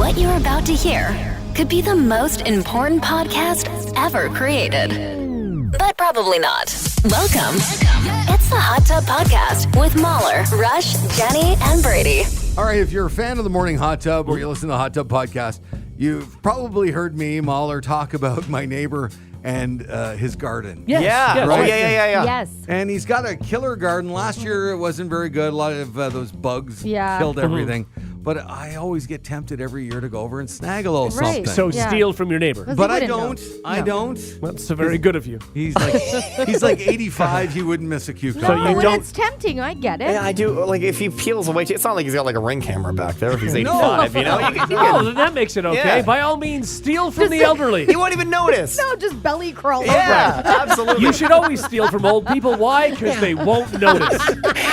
What you're about to hear could be the most important podcast ever created. But probably not. Welcome. It's the Hot Tub Podcast with Mahler, Rush, Jenny, and Brady. All right, if you're a fan of the Morning Hot Tub or you listen to the Hot Tub Podcast, you've probably heard me, Mahler, talk about my neighbor and his garden. Yes. Yeah. Right? Oh, yeah. Yes. And he's got a killer garden. Last year, it wasn't very good. A lot of those bugs killed everything. But I always get tempted every year to go over and snag a little Right. something. So Steal from your neighbor. Because but he I wouldn't don't. know. I No. don't. That's very good of you. He's like 85. He wouldn't miss a cucumber. So you and don't- it's tempting. I get it. Yeah, I do. Like, if he peels away, it's not like he's got like a ring camera back there if he's No. 85, you know? You Oh, then that makes it okay. Yeah. By all means, steal from the elderly. he won't even notice. No, just belly crawl Yeah, absolutely. You should always steal from old people. Why? Because they won't notice.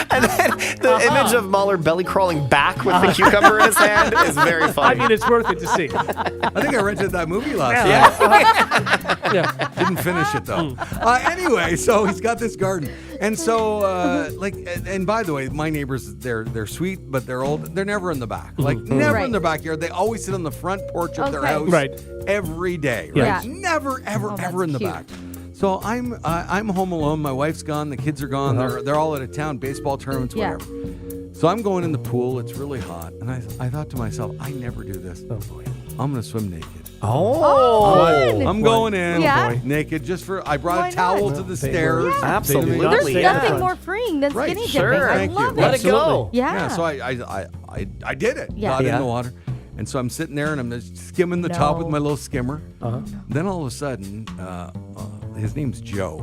And then the image of Mahler belly crawling back with the cucumber in his hand is very I funny. mean, it's worth it to see. I think I rented that movie last Yeah. night. Yeah. Didn't finish it though. Anyway, so he's got this garden, and so and by the way, my neighbors they're sweet, but they're old. They're never in the back, like never in Right. their backyard. They always sit on the front porch of their Okay. house, Right. every day, right? Yeah. Never, ever, Oh, that's ever in the cute. back. So I'm home alone. My wife's gone. The kids are gone. They're all out of town, baseball tournaments, Yeah. whatever. So I'm going in the pool. It's really hot, and I thought to myself, I never do this. Oh, boy. I'm gonna swim naked. Fun. I'm going in Yeah. naked just for. I brought Why a towel not? to the They stairs. were- Absolutely. They There's did Yeah. nothing not. more freeing than Right, skinny sure. dipping. I Thank you. love Let it. it go. Yeah. Yeah, so I did it. Yeah. Got in Yeah. the water. And so I'm sitting there and I'm just skimming the top with No. my little skimmer. Uh-huh. Then all of a sudden, his name's Joe.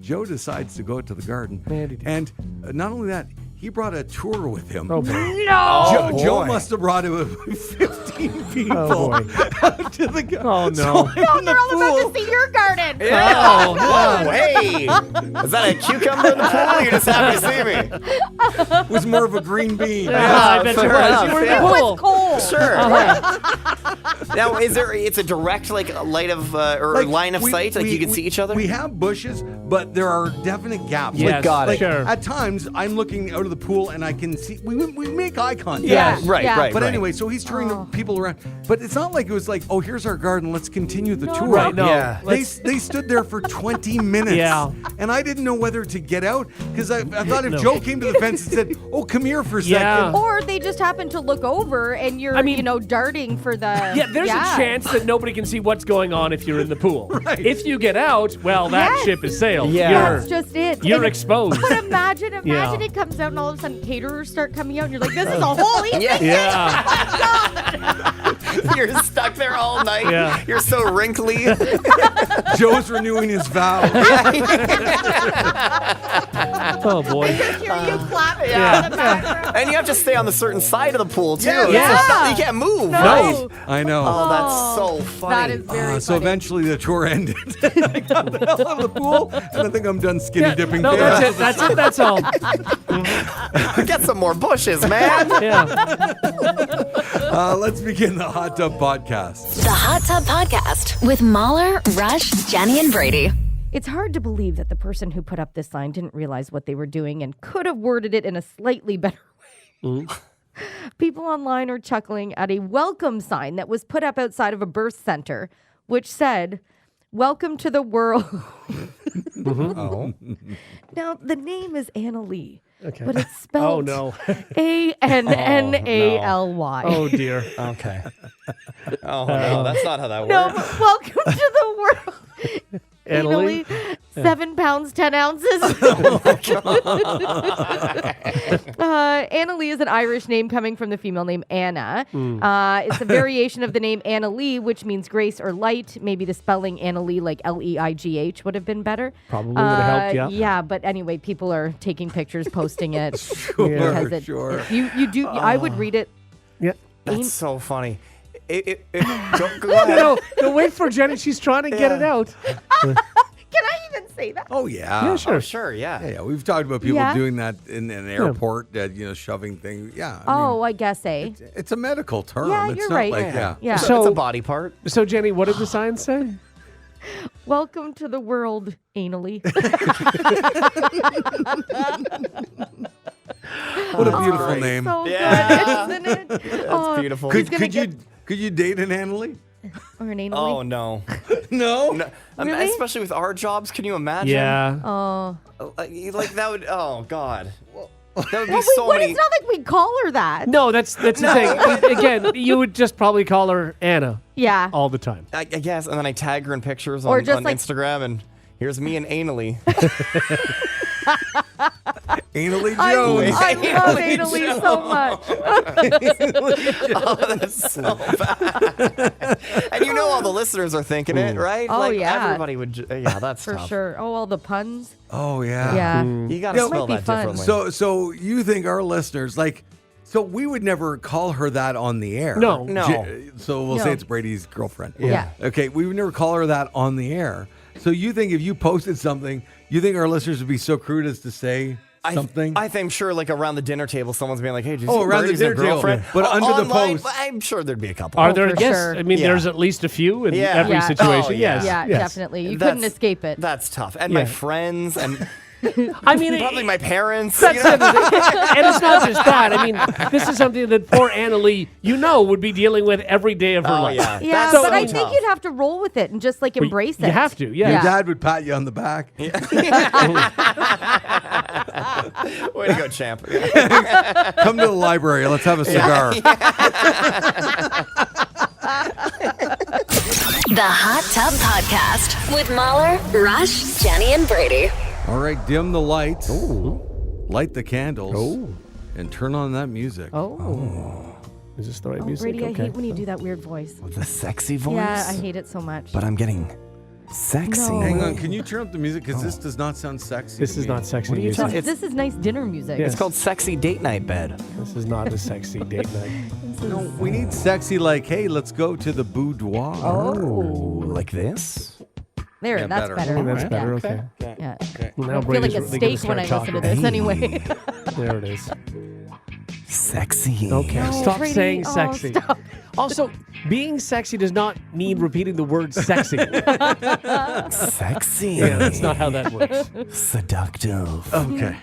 Joe decides to go out to the garden. Man, he did. And not only that, he brought a tour with him. Oh, boy. No. Joe boy. must have brought 15 people Oh, boy. out to the garden. Oh, no. No, they're all about to see your garden. Yeah. Oh, Whoa, hey. Is that a cucumber in the pool? You're just happy to see me. It was more of a green bean. Yeah, I bet you fair was. enough, You were in yeah. the It pool. was cold. Sure. Uh-huh. Now, it's a direct like light of or Like, line of sight, like you can see each other? We have bushes, but there are definite gaps. Yes, got it. Like, Sure. At times, I'm looking out of the pool and I can see. We make eye contact. Yeah. Right, Yeah. right. But anyway, so he's turning the people around. But it's not like it was like, oh, here's our garden. Let's continue the tour. Right, no. Yeah. They stood there for 20 minutes. Yeah. And I didn't know whether to get out because I thought if No. Joe came to the fence and said, oh, come here for a Yeah. second. Or they just happen to look over and you're, I mean- darting for the. Yeah, there's a chance that nobody can see what's going on if you're in the pool. Right. If you get out, well, that Yes. ship is sailed. Yeah. That's just it. You're And- exposed. But imagine Yeah. it comes out and all of a sudden caterers start coming out and you're like, this is a whole evening. Yeah. Yeah. You're stuck there all night. Yeah. You're so wrinkly. Joe's renewing his vow. Oh, boy. Hear you clapping Yeah. in the background. And you have to stay on the certain side of the pool, too. Yeah. It's Yeah. not- you can't move. No. Right? I know. Oh, that's so funny. That is very So funny. eventually the tour ended. I got the hell out of the pool, and I think I'm done skinny dipping. No, there. that's it. That's all. Get some more bushes, man. Yeah. Let's begin the Hot Tub Podcast. The Hot Tub Podcast with Mahler, Rush, Jenny, and Brady. It's hard to believe that the person who put up this sign didn't realize what they were doing and could have worded it in a slightly better way. People online are chuckling at a welcome sign that was put up outside of a birth center, which said, "Welcome to the world." Oh. Now, the name is Anna Lee, Okay. but it's spelled Oh, no. A-N-N-A-L-Y. Oh, dear. Okay. Oh, no. That's not how that No, works. but welcome to the world. Anna Lee? 7 pounds, 10 ounces. Anna Lee is an Irish name coming from the female name Anna. It's a variation of the name Anna Lee, which means grace or light. Maybe the spelling Anna Lee, like Leigh, would have been better. Probably would have helped, yeah. Yeah, but anyway, people are taking pictures, posting it. Sure, sure. You do. I would read it. Yeah. That's so funny. Go ahead. No, wait for Jenny. She's trying to get it out. Can I even say that? Oh yeah. Yeah, sure. Oh, sure, yeah. Yeah, we've talked about people Yeah. doing that in an airport, shoving things. Yeah. I guess, eh? It's a medical term. Yeah, it's you're not right. like, Yeah. It's So- a body part. So, Jenny, what did the sign say? Welcome to the world, anally. What a beautiful name. So Yeah. good, isn't it? That's beautiful. Could you date an Annalie? Or an anally? Oh no. No. No. Really? Especially with our jobs, can you imagine? Yeah. Oh. Like that would. Oh God. That would be Well, so many. it's not like we'd call her that. No, that's the thing. Again, you would just probably call her Anna Yeah. all the time. I guess, and then I tag her in pictures Or on just like- Instagram, and here's me and Annalie. Annalie I Jones. love Annalie so much. Oh, that's so bad. And you know all the listeners are thinking it, right? Oh, like, yeah. Everybody would. Yeah, that's For tough. sure. Oh, all the puns. Oh yeah. Yeah. You gotta Yeah, spell might be that fun. differently. So you think our listeners so we would never call her that on the air. No. So we'll No. say it's Brady's girlfriend. Yeah. Okay, we would never call her that on the air. So you think if you posted something, you think our listeners would be so crude as to say something? I think sure, like around the dinner table, someone's being like, "Hey, did you Oh, see around the Brady's new dinner table. girlfriend?" But under the Online, post- I'm sure there'd be a couple. Are there? for Yes. sure. I mean, Yeah. there's at least a few in Yeah. every Yeah. situation. Oh, yeah. Yes. Yeah, yes. definitely. You That's- couldn't escape it. That's tough. And Yeah. my friends and I mean, probably my parents. That's you know? and it's not just that. I mean, this is something that poor Annalie, would be dealing with every day of her Oh life. yeah. Yeah, That's but so I tough. think you'd have to roll with it and just like embrace it. You have to, yeah. Your dad would pat you on the back. Way to go, champ. Come to the library. Let's have a cigar. The Hot Tub Podcast with Mahler, Rush, Jenny, and Brady. All right, dim the lights. Light the candles. And turn on that music. Oh, Is this the right oh music? Brady, I Okay. hate when you do that weird voice. The sexy voice. Yeah, I hate it so much. But I'm getting sexy. No. Hang on, can you turn up the music? Because this does not sound sexy. This to is me. not sexy What are you music. talking- This is nice dinner music. Yes. It's called sexy date night bed. This is not a sexy date night. No, we need sexy like, hey, let's go to the boudoir. Oh, Like this. there, Yeah, that's better. better. Oh, that's Yeah. better. Okay. Yeah. Well, I now feel like Brady's a really gonna steak when I start listen to talking. this anyway. There it is. Sexy. Okay, No, stop Brady. saying Oh, sexy. stop. Also, being sexy does not mean repeating the word sexy. Sexy. Yeah, that's not how that works. Seductive. Okay.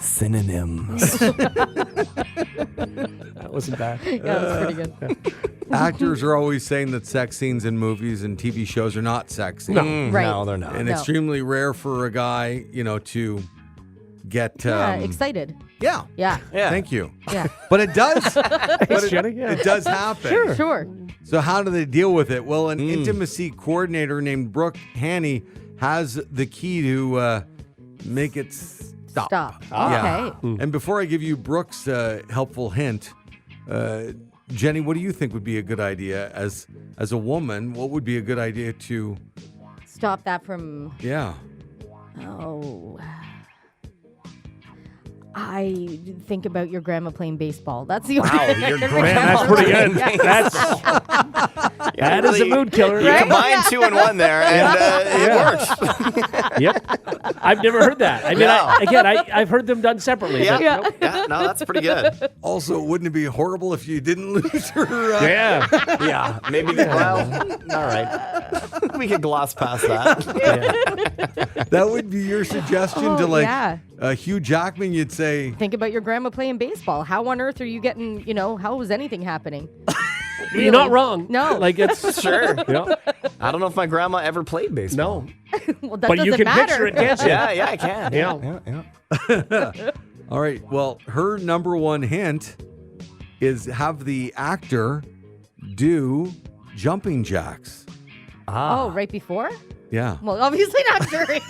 Synonyms. That wasn't bad. Yeah, that's pretty good. Actors are always saying that sex scenes in movies and TV shows are not sexy. No. Right. No, they're not. And No. extremely rare for a guy, to get. Yeah, excited. Yeah. Yeah. Yeah. Thank you. Yeah. But it does. Thanks, Jenny. Yeah. It does happen. Sure. So how do they deal with it? Well, an intimacy coordinator named Brooke Haney has the key to make it stop. Stop. Yeah. Okay. And before I give you Brooke's helpful hint, Jenny, what do you think would be a good idea as a woman? What would be a good idea to? Stop that from. Yeah. Oh. I think about your grandma playing baseball. That's the only Wow, thing I your can Man, think that's of. pretty good. Yeah. That's that is a really- mood killer. You combined 2 and 1 there, and it works. Yep. I've never heard that. I mean, Yeah. I've heard them done separately. Yeah. but- Yeah. Yeah, no, that's pretty good. Also, wouldn't it be horrible if you didn't lose her? Yeah. Yeah, maybe. Well, all right. We could gloss past that. That would be your suggestion to Oh, yeah. Hugh Jackman. You'd say, Think about your grandma playing baseball. How on earth are you getting, how is anything happening? You're not wrong. No. Like it's Sure. yeah. I don't know if my grandma ever played baseball. No. Well, that But doesn't you can matter. picture it, can't you? Yeah, I can. Yeah. Yeah. all right, well, her number one hint is have the actor do jumping jacks. Oh, right before? Yeah. Well, obviously not during.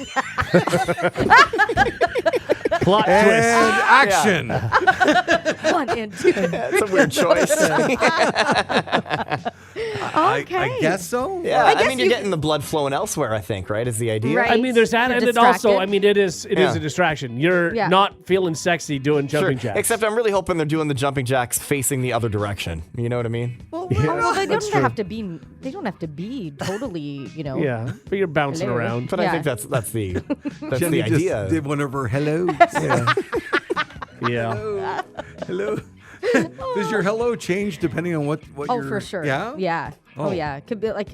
Plot twist. And action. 1 and 2. That's a weird choice. Okay. I guess so. Yeah, I I, guess mean, you're you- getting the blood flowing elsewhere, I think, right? Is the idea? Right. I mean, there's that, You're and it also, distracted. I mean, it is Yeah. a distraction. You're Yeah. not feeling sexy doing Sure. jumping jacks. Except I'm really hoping they're doing the jumping jacks facing the other direction. You know what I mean? Well, they that's don't true. have to be. They don't have to be totally. yeah, but you're bouncing Hello. around. But Yeah. I think that's the Jenny the idea. just did one of her hellos. Yeah. Hello. Does your hello change depending on what Oh, you're... for sure. Yeah? Yeah. Oh, Oh. yeah. Could be like.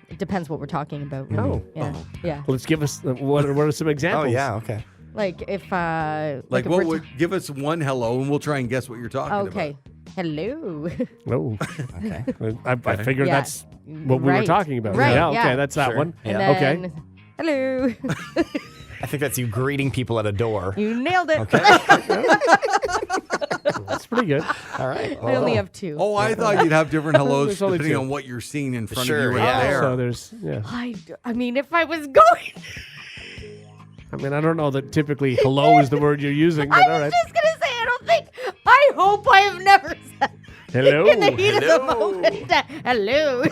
It depends what we're talking about. Oh. Yeah. Yeah. Well, let's give us what are some Oh examples? yeah, okay. Like if Like, if what we're would give us one hello, and we'll try and guess what you're talking okay. Hello. Oh, Okay. I figured Yeah. that's what we were Right. talking about. Right, Yeah, okay, yeah. that's that Sure. one. And Yeah. then, Okay. hello. I think that's you greeting people at a door. You nailed it. That's pretty good. All right. I only have two. Oh, I thought you'd have different hellos There's only depending two. on what you're seeing in front Sure, of you right yeah. there. So there's, yeah. I mean, if I was going, I mean, I don't know that typically hello is the word you're using, but all I was right. just gonna say, I don't think. I hope I have never said Hello. in the heat of the Hello. moment. Hello.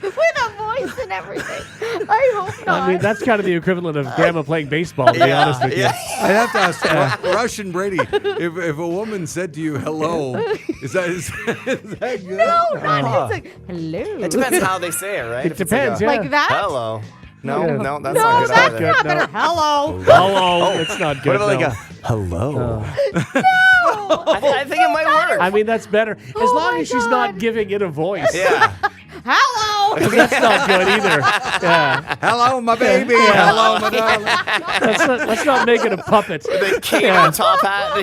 With a voice and everything. I hope not. I mean, that's kind of the equivalent of grandma playing baseball, to be honest with you. I'd have to ask Rush and Brady if a woman said to you hello, is that good? no, not it's like, hello. It depends how they say it, right? It If it's like depends, a, yeah. Like that? Hello. No, Yeah. no, that's No, not good that's either. good, not no. gonna. Hello. Hello. It's not good. What about like no. a hello? No. I think it might work. I mean, that's better. As Oh long my as she's not God. giving it a voice. Yeah. Hello. That's not good either. Yeah. Hello, my baby. Hello, my darling. Let's not make it a puppet. The cane on top hat.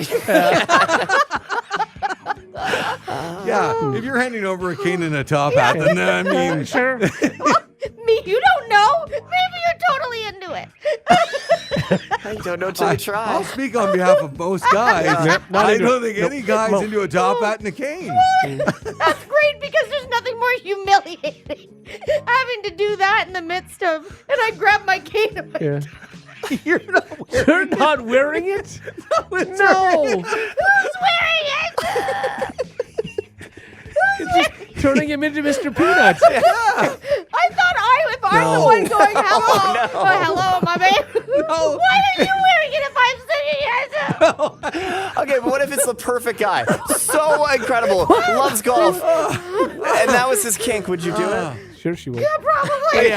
Yeah, if you're handing over a cane and a top hat, then I mean, Sure. Me, you don't know. Maybe you're totally into it. I don't know till you I'll try. speak on behalf of most guys. Yep, not I into don't it. think any guy's Nope. into a top hat and a cane. That's great because there's nothing more humiliating having to do that in the midst of, and I grab my cane. And Yeah. You're not You're not wearing it? No. Who's wearing it? Turning him into Mr. Peanut. I thought if I'm the one going, hello, hello, my baby. No. Why are you wearing it if I'm sitting here? Okay, but what if it's the perfect guy? So incredible. Loves golf. And that was his kink. Would you do it? Sure she would. Probably.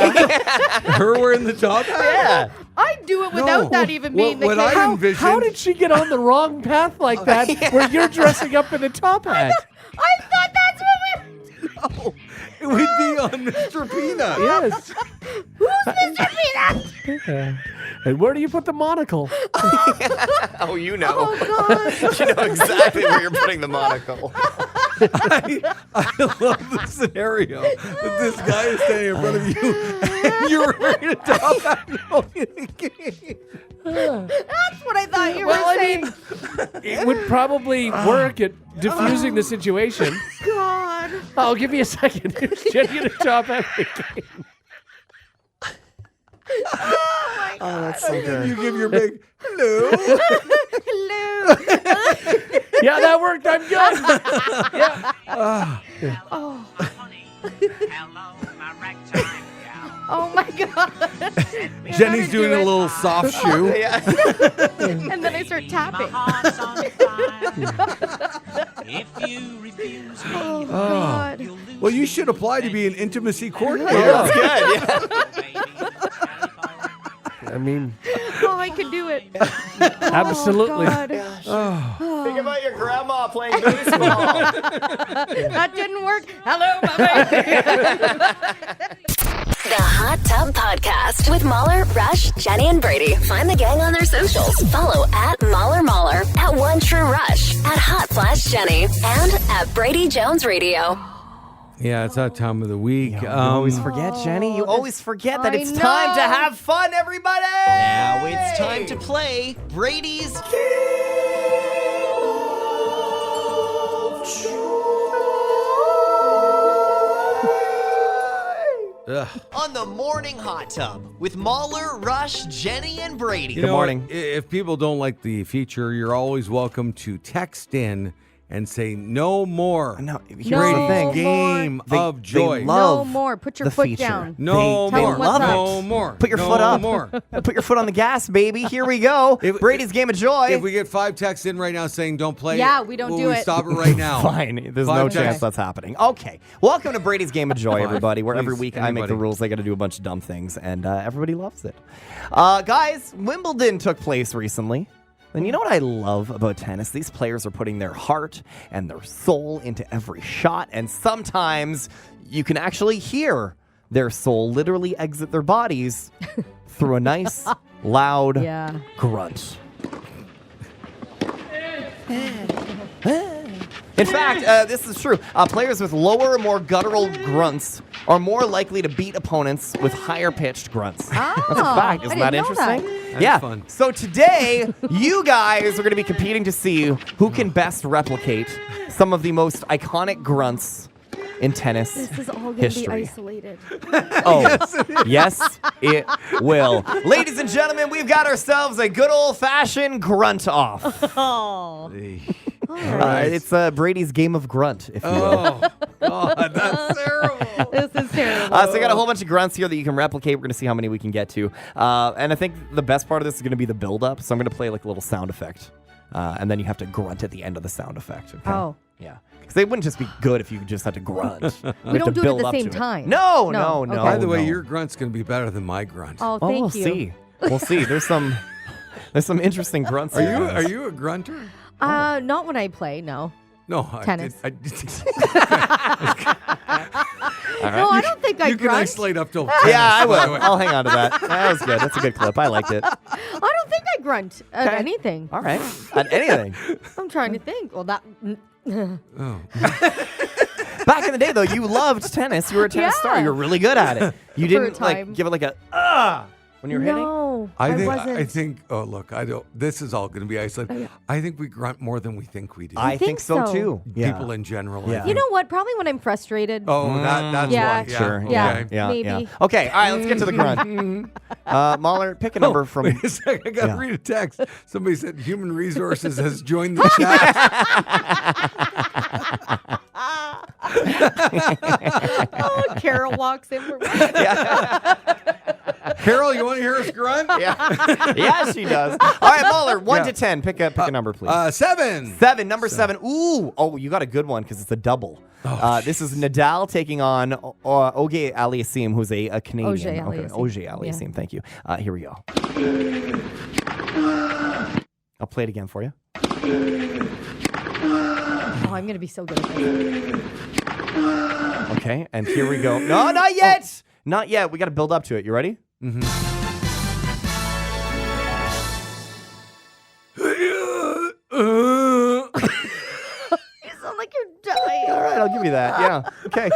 her wearing the top hat? Yeah. I'd do it without that even being the what case. I envisioned. How did she get on the wrong path like that where you're dressing up in a top hat? I thought that's what we. Oh, it would be on Mr. Peanut. Yes. Who's Mr. Peanut? And where do you put the monocle? Oh, you know. Oh God. You know exactly where you're putting the monocle. I love the scenario that this guy is standing in front of you and you're wearing a top hat and holding a cane. That's what I thought you Well, were I saying. mean, it would probably work at diffusing the situation. God. Oh, give me a second. Here's Jenny in a top hat. Oh, that's so good. You give your big hello. Hello. Yeah, that worked. I'm good. Yeah. Oh my God. Jenny's doing a little soft shoe. Yeah. And then I start tapping. Oh God. Well, you should apply to be an intimacy coordinator. That's good. Yeah. I mean, Oh, I could do it. absolutely. Oh, God. Think about your grandma playing baseball. That didn't work. Hello, my baby. The Hot Tub Podcast with Mahler, Rush, Jenny, and Brady. Find the gang on their socials. Follow at Mahler, at One True Rush, at Hot Flash Jenny, and at Brady Jones Radio. Yeah, it's that time of the week. You always forget, Jenny. You always forget that I it's time to know. have fun, everybody. Now it's time to play Brady's Ugh. on the Morning Hot Tub with Mahler, Rush, Jenny, and Brady. You Good know, morning. If people don't like the feature, you're always welcome to text in and say no more. No, here's No the more. thing. Game of joy. They No love more. Put your the foot feature. down. No They more. love No it. more. Put your No foot up. more. Put your foot on the gas, baby. Here we go. If- Brady's Game of Joy. If we get 5 texts in right now saying don't play, Yeah, we don't will do we it. stop it right now? Fine. There's 5 no texts. chance that's happening. Okay. Welcome to Brady's Game of Joy, everybody, where every Please, week I make the anybody. rules. They got to do a bunch of dumb things, and everybody loves it. Guys, Wimbledon took place recently. And you know what I love about tennis? These players are putting their heart and their soul into every shot, and sometimes you can actually hear their soul literally exit their bodies through a nice, loud Yeah. grunt. In fact, this is true. Players with lower, more guttural grunts are more likely to beat opponents with higher pitched grunts. That's a fact. Isn't I that didn't know that. interesting? That's yeah. fun. So today, you guys are going to be competing to see who can best replicate some of the most iconic grunts in tennis This is all going to be history. isolated. Oh, yes, it will. Ladies and gentlemen, we've got ourselves a good old-fashioned grunt off. Oh. It's Brady's game of grunt, if you will. Oh, God, that's terrible. This is terrible. So I got a whole bunch of grunts here that you can replicate. We're going to see how many we can get to. And I think the best part of this is going to be the build-up. So I'm going to play like a little sound effect. And then you have to grunt at the end of the sound effect. Okay? Oh. Yeah. Because they wouldn't just be good if you just had to grunt. We don't do it at the same time. No. Okay. By the way, no. your grunt's going to be better than my grunt. Oh, Oh, thank we'll you. see. We'll see. There's some interesting grunts. here, guys. Are you a grunter? Not when I play, no. No, Tennis. I did. No, I don't think I You can grunt. isolate up till. Yeah, I by the will. way. I'll hang on to that. That was good. That's a good clip. I liked it. I don't think I grunt at Okay. anything. All right. At anything. I'm trying to think. Well, that. Back in the day, though, you loved tennis. You were a tennis star. You were really good at it. You For a didn't like time. give it like a when you were hitting. No, I wasn't. think. Oh, look. I don't. This is all going to be isolated. Oh, yeah. I think we grunt more than we think we do. I think so so. too. People in general. I Yeah. think. You know what? Probably when I'm frustrated. Oh, that's Yeah. why. Yeah. Sure. Yeah. Okay. Yeah. Maybe. Yeah. Okay. All right. Let's get to the grunt. Mahler, pick a number from. Wait a second, I got to Yeah. read a text. Somebody said Human Resources has joined the chat. Oh, Carol walks in. Carol, you want to hear us grunt? Yeah, she does. All right, Mahler, 1 to 10. Pick a number, please. 7. 7. Number 7. Ooh. Oh, you got a good one because it's a double. This is Nadal taking on Oge Aliassime, who's a Canadian. Oge Aliassime. Thank you. Here we go. I'll play it again for you. Oh, I'm going to be so good at this. Okay, and here we go. No, not yet. Not yet. We got to build up to it. You ready? Mm-hmm. You sound like you're dying. All right, I'll give you that. Yeah. Okay.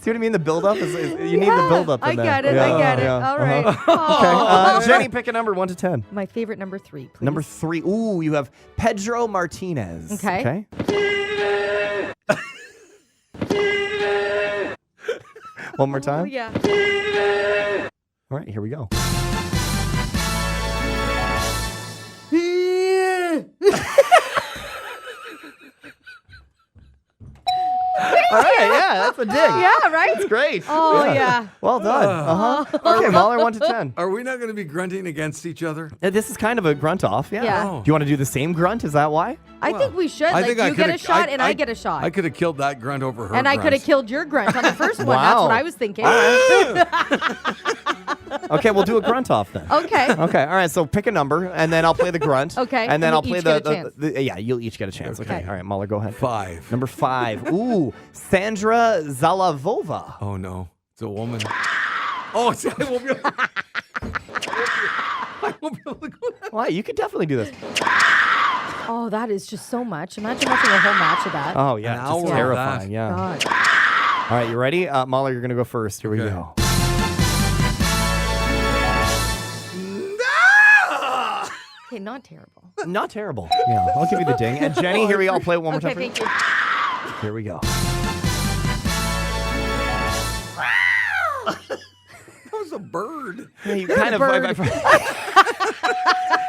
See what I mean? The build up is you need the build up. I get it. I get it. All right. Okay. Jenny, pick a number 1 to 10. My favorite number 3, please. Number 3. Ooh, you have Pedro Martinez. Okay. One more time. Oh, yeah. All right, here we go. All right, yeah, that's a dig. Yeah, right? That's great. Oh, yeah. Well done. Okay, Mahler, 1 to 10. Are we not going to be grunting against each other? This is kind of a grunt off. Yeah. Yeah. Oh. Do you want to do the same grunt? Is that why? I think we should. I Like, think I you get a coulda- shot and I get a shot. I could have killed that grunt over her. and I could have grunts. killed your grunt on the first one. That's Wow. what I was thinking. Okay, we'll do a grunt off then. Okay. Okay, all right, so pick a number, and then I'll play the grunt. Okay, And then and I'll we play each get a chance. yeah, you'll each get a chance. Okay. Okay. All right, Mahler, go ahead. 5. Number 5. Ooh, Sandra Zalavova. Oh, no. It's a woman. Oh, see, I won't be able I won't be able to go down. Why? You could definitely do this. Oh, that is just so much. Imagine watching a whole match of that. Oh, yeah, An just hour of terrifying. that. Yeah. God. All right, you ready? Mahler, you're going to go first. Here we Okay. go. Okay, not terrible. Not terrible. Yeah, I'll give you the ding. And Jenny, here we go. I'll play it one more Okay, time for thank you. you. Here we go. That was a bird. Yeah, you kind of. bird.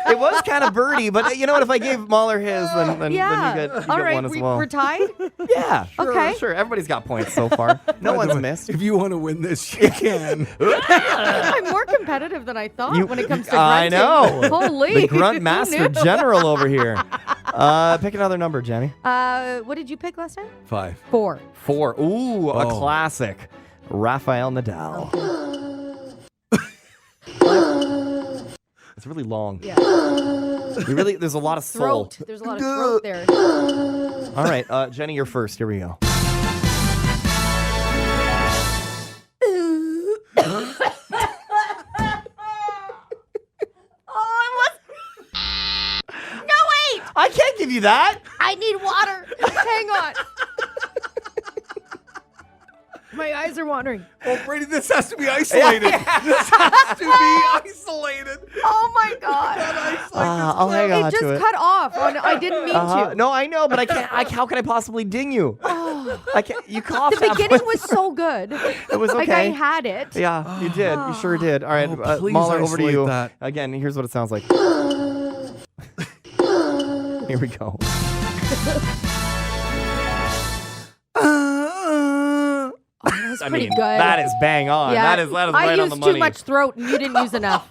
It was kind of birdie, but you know what? If I gave Mahler his, then Yeah. you get All right, one as well. we're tied? Yeah, sure, Okay. sure. Everybody's got points so far. No By the one's way, missed. If you want to win this, you can. I'm more competitive than I thought You- when it comes to I grunting. know. Holy. The grunt Who master knew? general over here. Pick another number, Jenny. What did you pick last time? 5. 4. 4. Ooh, a Oh. classic. Rafael Nadal. It's really long. Yeah. There's a lot of soul. Throat. There's a lot of throat there. All right, Jenny, you're first. Here we go. you that. I need water. Hang on. My eyes are watering. Oh, Brady, this has to be isolated. This has to be isolated. Oh my God. I'll hang on It just to it. cut off. I didn't mean to. No, I know, but I can't. How can I possibly ding you? I can't. You coughed. The beginning was so good. It was okay. Like I had it. Yeah, you did. You sure did. All right, please Mahler, over to isolate you. that. Again, here's what it sounds like. Here we go. That's pretty good. That is bang on. Yeah, That is right I on used the money. too much throat and you didn't use enough.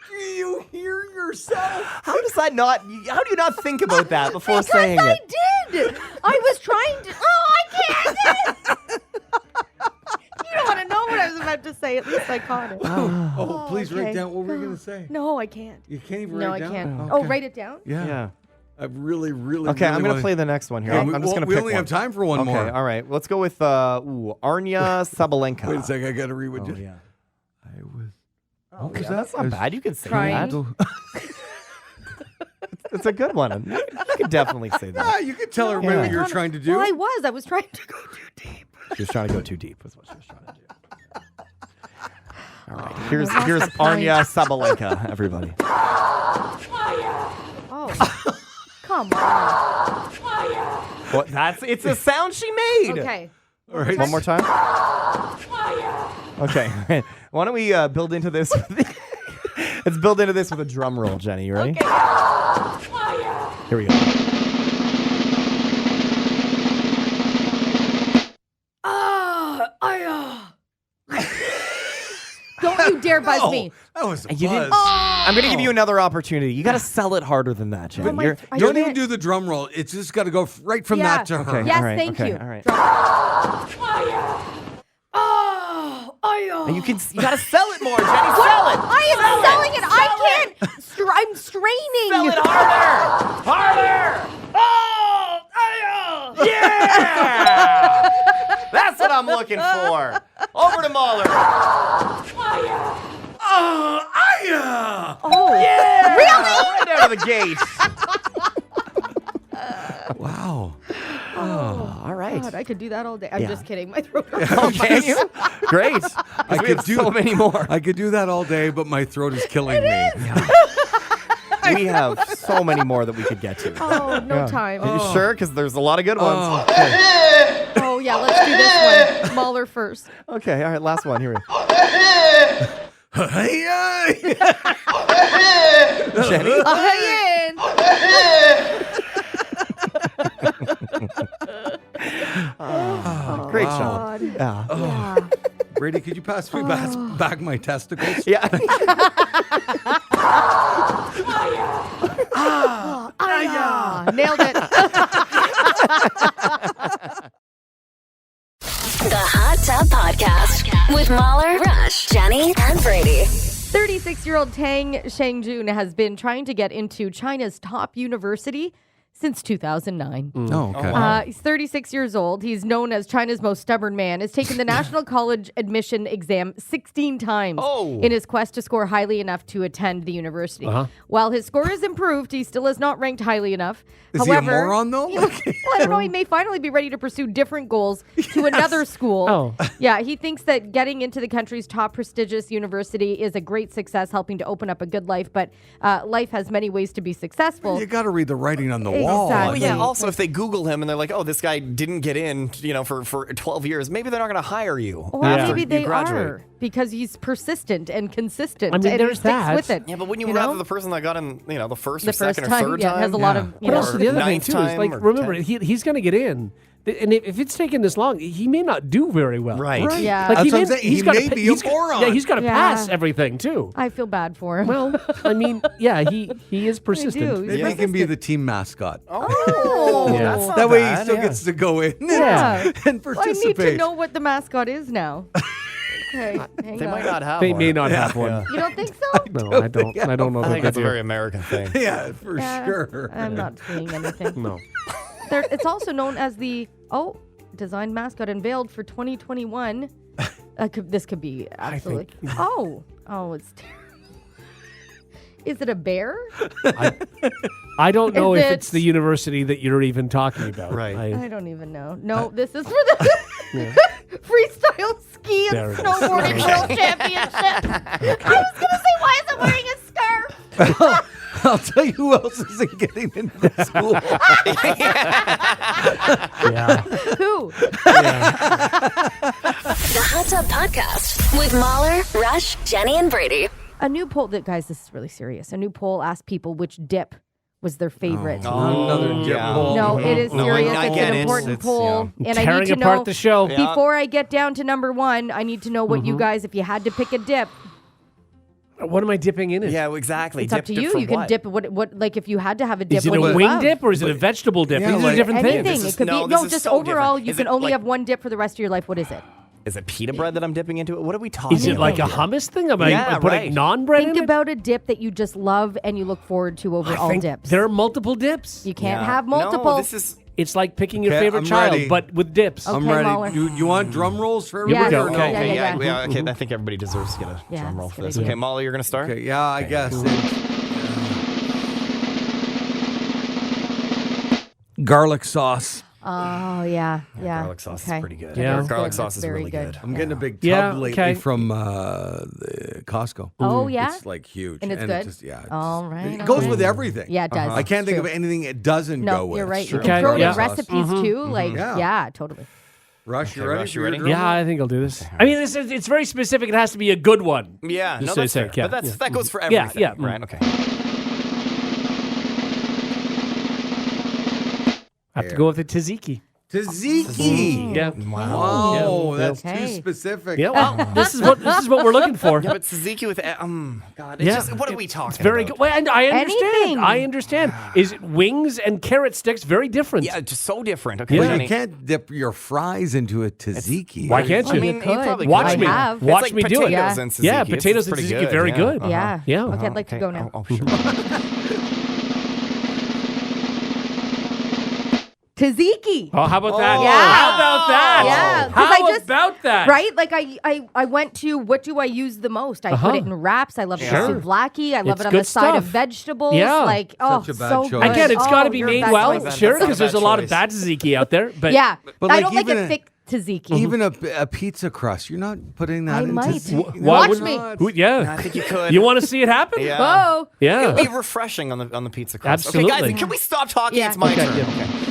Do you hear yourself? How does that not? How do you not think about that before saying I it? did. I was trying to. Oh, I can't. You don't want to know what I was about to say. At least I caught it. Oh, please write okay. down. What were you going to say? No, I can't. You can't even No, write I down? can't. Okay. Oh, write it down? Yeah. I really, really, Okay, really I'm going to wanna- play the next one here. Yeah, I'm we- just well, going to we pick only one. have time for one Okay, more. all right. Let's go with Arnya Sabalenka. Wait a second. I got to read what Oh, you. yeah. I was. Oh, yeah, that's not bad. You could say Trying. that. It's a good one. You could definitely say Ah, that. you could tell her Yeah. what you were trying to do. Well, I was trying to go too deep. She was trying to go too deep. Is what she was trying to do. All right. Here's Arnya Sabalenka, everybody. Oh, come on. What? It's a sound she made. Okay. All right. One more time. Okay. Why don't we build into this? Let's build into this with a drum roll, Jenny. You ready? Okay. Here we go. Don't you dare buzz Oh, me. that was a You didn't- buzz. I'm going to give you another opportunity. You got to sell it harder than that, Jenny. Oh my- You're- I Don't can't- even do the drum roll. It's just got to go right from Yeah. that to her. Okay. Yes, all right, thank okay, you. all right. Oh, And you got to sell it more, Jenny. Sell it. I am selling it. I can't. I'm straining. Sell it harder. Harder. Oh, yeah. That's what I'm looking for. Over to Mahler. Oh, Yeah. Really? Right out of the gate. Wow. All right. God, I could do that all day. I'm Yeah. just kidding. My throat. Oh, can you? Great. I We have so many more. I could do that all day, but my throat is killing me. We have so many more that we could get to. Oh, no time. Are you sure? Because there's a lot of good ones. Oh, yeah, let's do this one. Mahler first. Okay, all right, last one. Here we go. Jenny? Ian. Great Wow. job. Yeah. Yeah. Brady, could you pass me back my testicles? Yeah. Nailed it. The Hot Tub Podcast with Mahler, Rush, Jenny, and Brady. 36-year-old Tang Shangjun has been trying to get into China's top university since 2009. Oh, okay. He's 36 years old. He's known as China's most stubborn man. Has taken the national college admission exam 16 times in his quest to score highly enough to attend the university. While his score has improved, he still is not ranked highly enough. Is he a moron, though? Well, I don't know. He may finally be ready to pursue different goals to another school. Oh. Yeah, he thinks that getting into the country's top prestigious university is a great success, helping to open up a good life. But life has many ways to be successful. You got to read the writing on the wall. Exactly. Yeah, also, if they Google him and they're like, oh, this guy didn't get in, for 12 years, maybe they're not going to hire you. Or Yeah. maybe You they graduate. are because he's persistent and consistent. I mean, and there's he sticks that. with it. Yeah, but wouldn't you, you rather know? the person that got in, the first The or second first time, or third yeah, time? has a lot of, you But know, also the other thing ninth too is time like or remember 10th. he's going to get in, and if it's taking this long, he may not do very well. Right. Right. Yeah. Like That's what I'm may- saying. He he's gotta may pa- be a he's got- moron. Yeah, he's got to Yeah. pass everything too. I feel bad for him. Well, I mean, yeah, he is persistent. do. Maybe Yeah. he can be the team mascot. Oh, Yeah. that's not That way he bad, still yeah. gets to go in Yeah. and I participate. need to know what the mascot is now. Okay, hang They on. might not have They one. may not have one. Yeah. You don't think so? No, I don't. I don't know I that think that's they a do. very American thing. Yeah, for Yeah, sure. I'm not seeing anything. No. It's also known as the design mascot unveiled for 2021. This could be absolutely. think- Oh, it's terrible. Is it a bear? I don't know Is if it- it's the university that you're even talking about. Right. I don't even know. No, this is for the freestyle ski There and it is. snowboarding world championship. I was gonna say, why is it wearing a scarf? I'll tell you who else isn't getting into the school. Yeah. Who? The Hot Tub Podcast with Mahler, Rush, Jenny, and Brady. A new poll that, guys, this is really serious. A new poll asked people which dip was their favorite. Another dip yeah. bowl. No, it is No, serious. I It's get an it. important It's, poll. And I Tearing need to apart know, the show. Yeah. before I get down to number one, I need to know what you guys, if you had to pick a dip, What am I dipping in it? Yeah, exactly. it's up to you. for You can what? dip what like if you had to have a dip. Is it what a do you wing love? dip or is it a vegetable dip? Yeah, These like- are different Anything. things. This is- It could no, be this no, is just so overall. different. You Is can it only like- have one dip for the rest of your life. What is it? Is it pita bread that I'm dipping into it? What are we talking Is it about? like a hummus thing? Am Yeah, I putting right. non-bread in Think it? about a dip that you just love and you look forward to over I all think dips. there are multiple dips. You can't Yeah. have multiple. No, this is. It's like picking your Okay, favorite I'm child, ready. but with dips. Okay, I'm ready. Mahler. You want drum rolls for Yeah, everybody? go. or no? Okay. Yeah, yeah, yeah. Okay, I think everybody deserves to get a Yeah, drum roll that's for a good this. idea. Okay, Molly, you're going to start? Okay, yeah, I guess. Garlic sauce. Oh yeah, yeah. Garlic sauce okay. is pretty good. Yeah. Garlic That's sauce is very really good. I'm getting a big tub Yeah, lately okay. from the Costco. Oh yeah. It's like huge. And it's it good? just, yeah. All right, It all goes right. with everything. Yeah, it does. I can't think of True. anything it doesn't go No, with. you're right. You Okay, can throw it yeah. in recipes too. Like Yeah. yeah, totally. Rush, you Okay, ready? Rush, you for your ready? drum Yeah, I think I'll do this. I mean, it's very specific. It has to be a good one. Yeah, Just no, so that's you fair. say, yeah, But yeah. that goes for Yeah, everything, yeah, right? Okay. I have to go with the tzatziki. Tzatziki. Yeah. Wow, Yeah. that's Okay. too specific. Yeah. Well, this is what we're looking for. Yeah, but tzatziki with God, it's Yeah. just what are we talking It's very about? good. Well, and I understand. Anything. I understand. Is it wings and carrot sticks very different? Yeah, just so different. Okay, Yeah. Well, Jenny. you can't dip your fries into a tzatziki. Why can't I you? mean, you could. probably Watch I me. have. Watch it's like me do it. potatoes Yeah. and tzatziki. Yeah, It's potatoes and pretty tzatziki, good, very good. Yeah. Yeah. Okay, I'd like to go now. Oh, sure. Tzatziki. Oh, how about that? Yeah. How about that? Yeah, 'cause How I just- about that? Right? Like I went to what do I use the most? I put it in wraps. I love Sure. the souvlaki. I love It's it on good the side of stuff. vegetables. Yeah. Like oh, Such a bad so choice. good. Again, it's got to be you're made bad well, choice. sure, That's because a there's a bad lot of choice. bad tzatziki out there. But Yeah, But I like don't like even a a- thick tzatziki. Even a pizza crust, you're not putting that I in might. tzatziki. Why Watch wouldn't- me. Yeah. I think you could. You want to see it happen? Yeah. Oh, Yeah. It'd be refreshing on the pizza crust. Absolutely. Okay, guys, can we stop talking? Yeah. It's my Okay, turn. yeah. Okay.